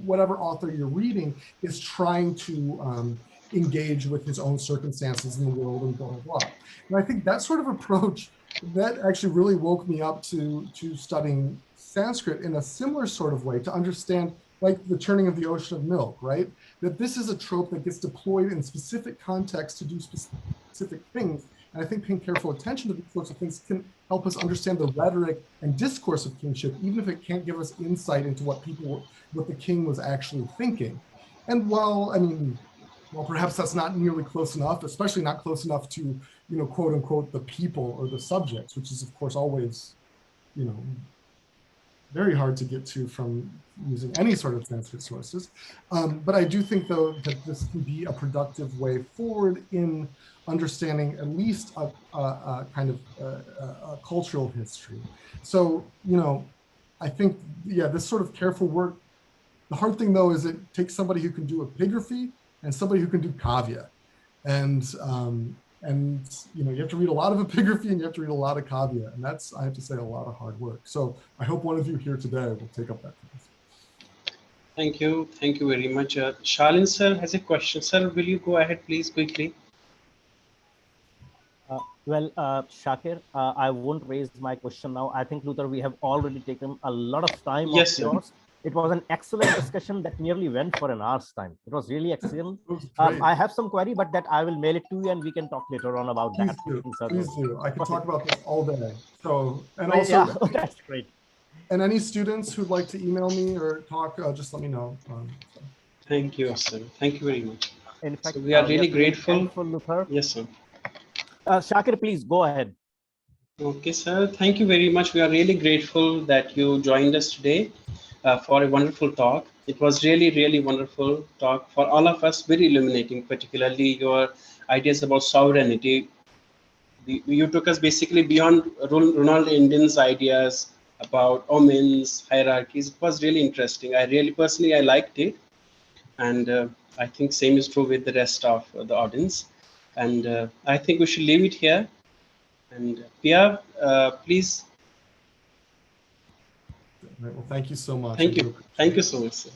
whatever author you're reading, is trying to engage with his own circumstances in the world and blah, blah, blah. And I think that sort of approach, that actually really woke me up to studying Sanskrit in a similar sort of way to understand like the churning of the ocean of milk, right? That this is a trope that gets deployed in specific contexts to do specific things. And I think paying careful attention to these sorts of things can help us understand the rhetoric and discourse of kingship, even if it can't give us insight into what the king was actually thinking. And while perhaps that's not nearly close enough, especially not close enough to, quote unquote, the people or the subjects, which is of course always, very hard to get to from using any sort of Sanskrit sources. But I do think, though, that this can be a productive way forward in understanding at least a kind of a cultural history. So, I think, yeah, this sort of careful work, the hard thing, though, is it takes somebody who can do epigraphy and somebody who can do kavya. And you have to read a lot of epigraphy and you have to read a lot of kavya, and that's, I have to say, a lot of hard work. So I hope one of you here today will take up that task. Thank you very much. Shalin sir has a question. Sir, will you go ahead, please, quickly? Shakir, I won't raise my question now. I think, Luther, we have already taken a lot of time Yes, of sir. yours. It was an excellent discussion that nearly went for an hour's time. It was really excellent. Great. I have some query, but that I will mail it to you and we can talk later on about that. Please do. I could talk about this all day. So, and also, yeah, that's great. And any students who'd like to email me or talk, just let me know. Thank you, sir. Thank you very much. In fact, so we are really grateful. Luther. Yes, sir. Shakir, please go ahead. Okay, sir. Thank you very much. We are really grateful that you joined us today for a wonderful talk. It was really, really wonderful talk for all of us, very illuminating, particularly your ideas about sovereignty. You took us basically beyond Ronald Indian's ideas about omens, hierarchies. It was really interesting. Personally, I liked it. And I think same is true with the rest of the audience. And I think we should leave it here. And Pia, please. Right, well, thank you so much. Thank you. Thank you so much, sir.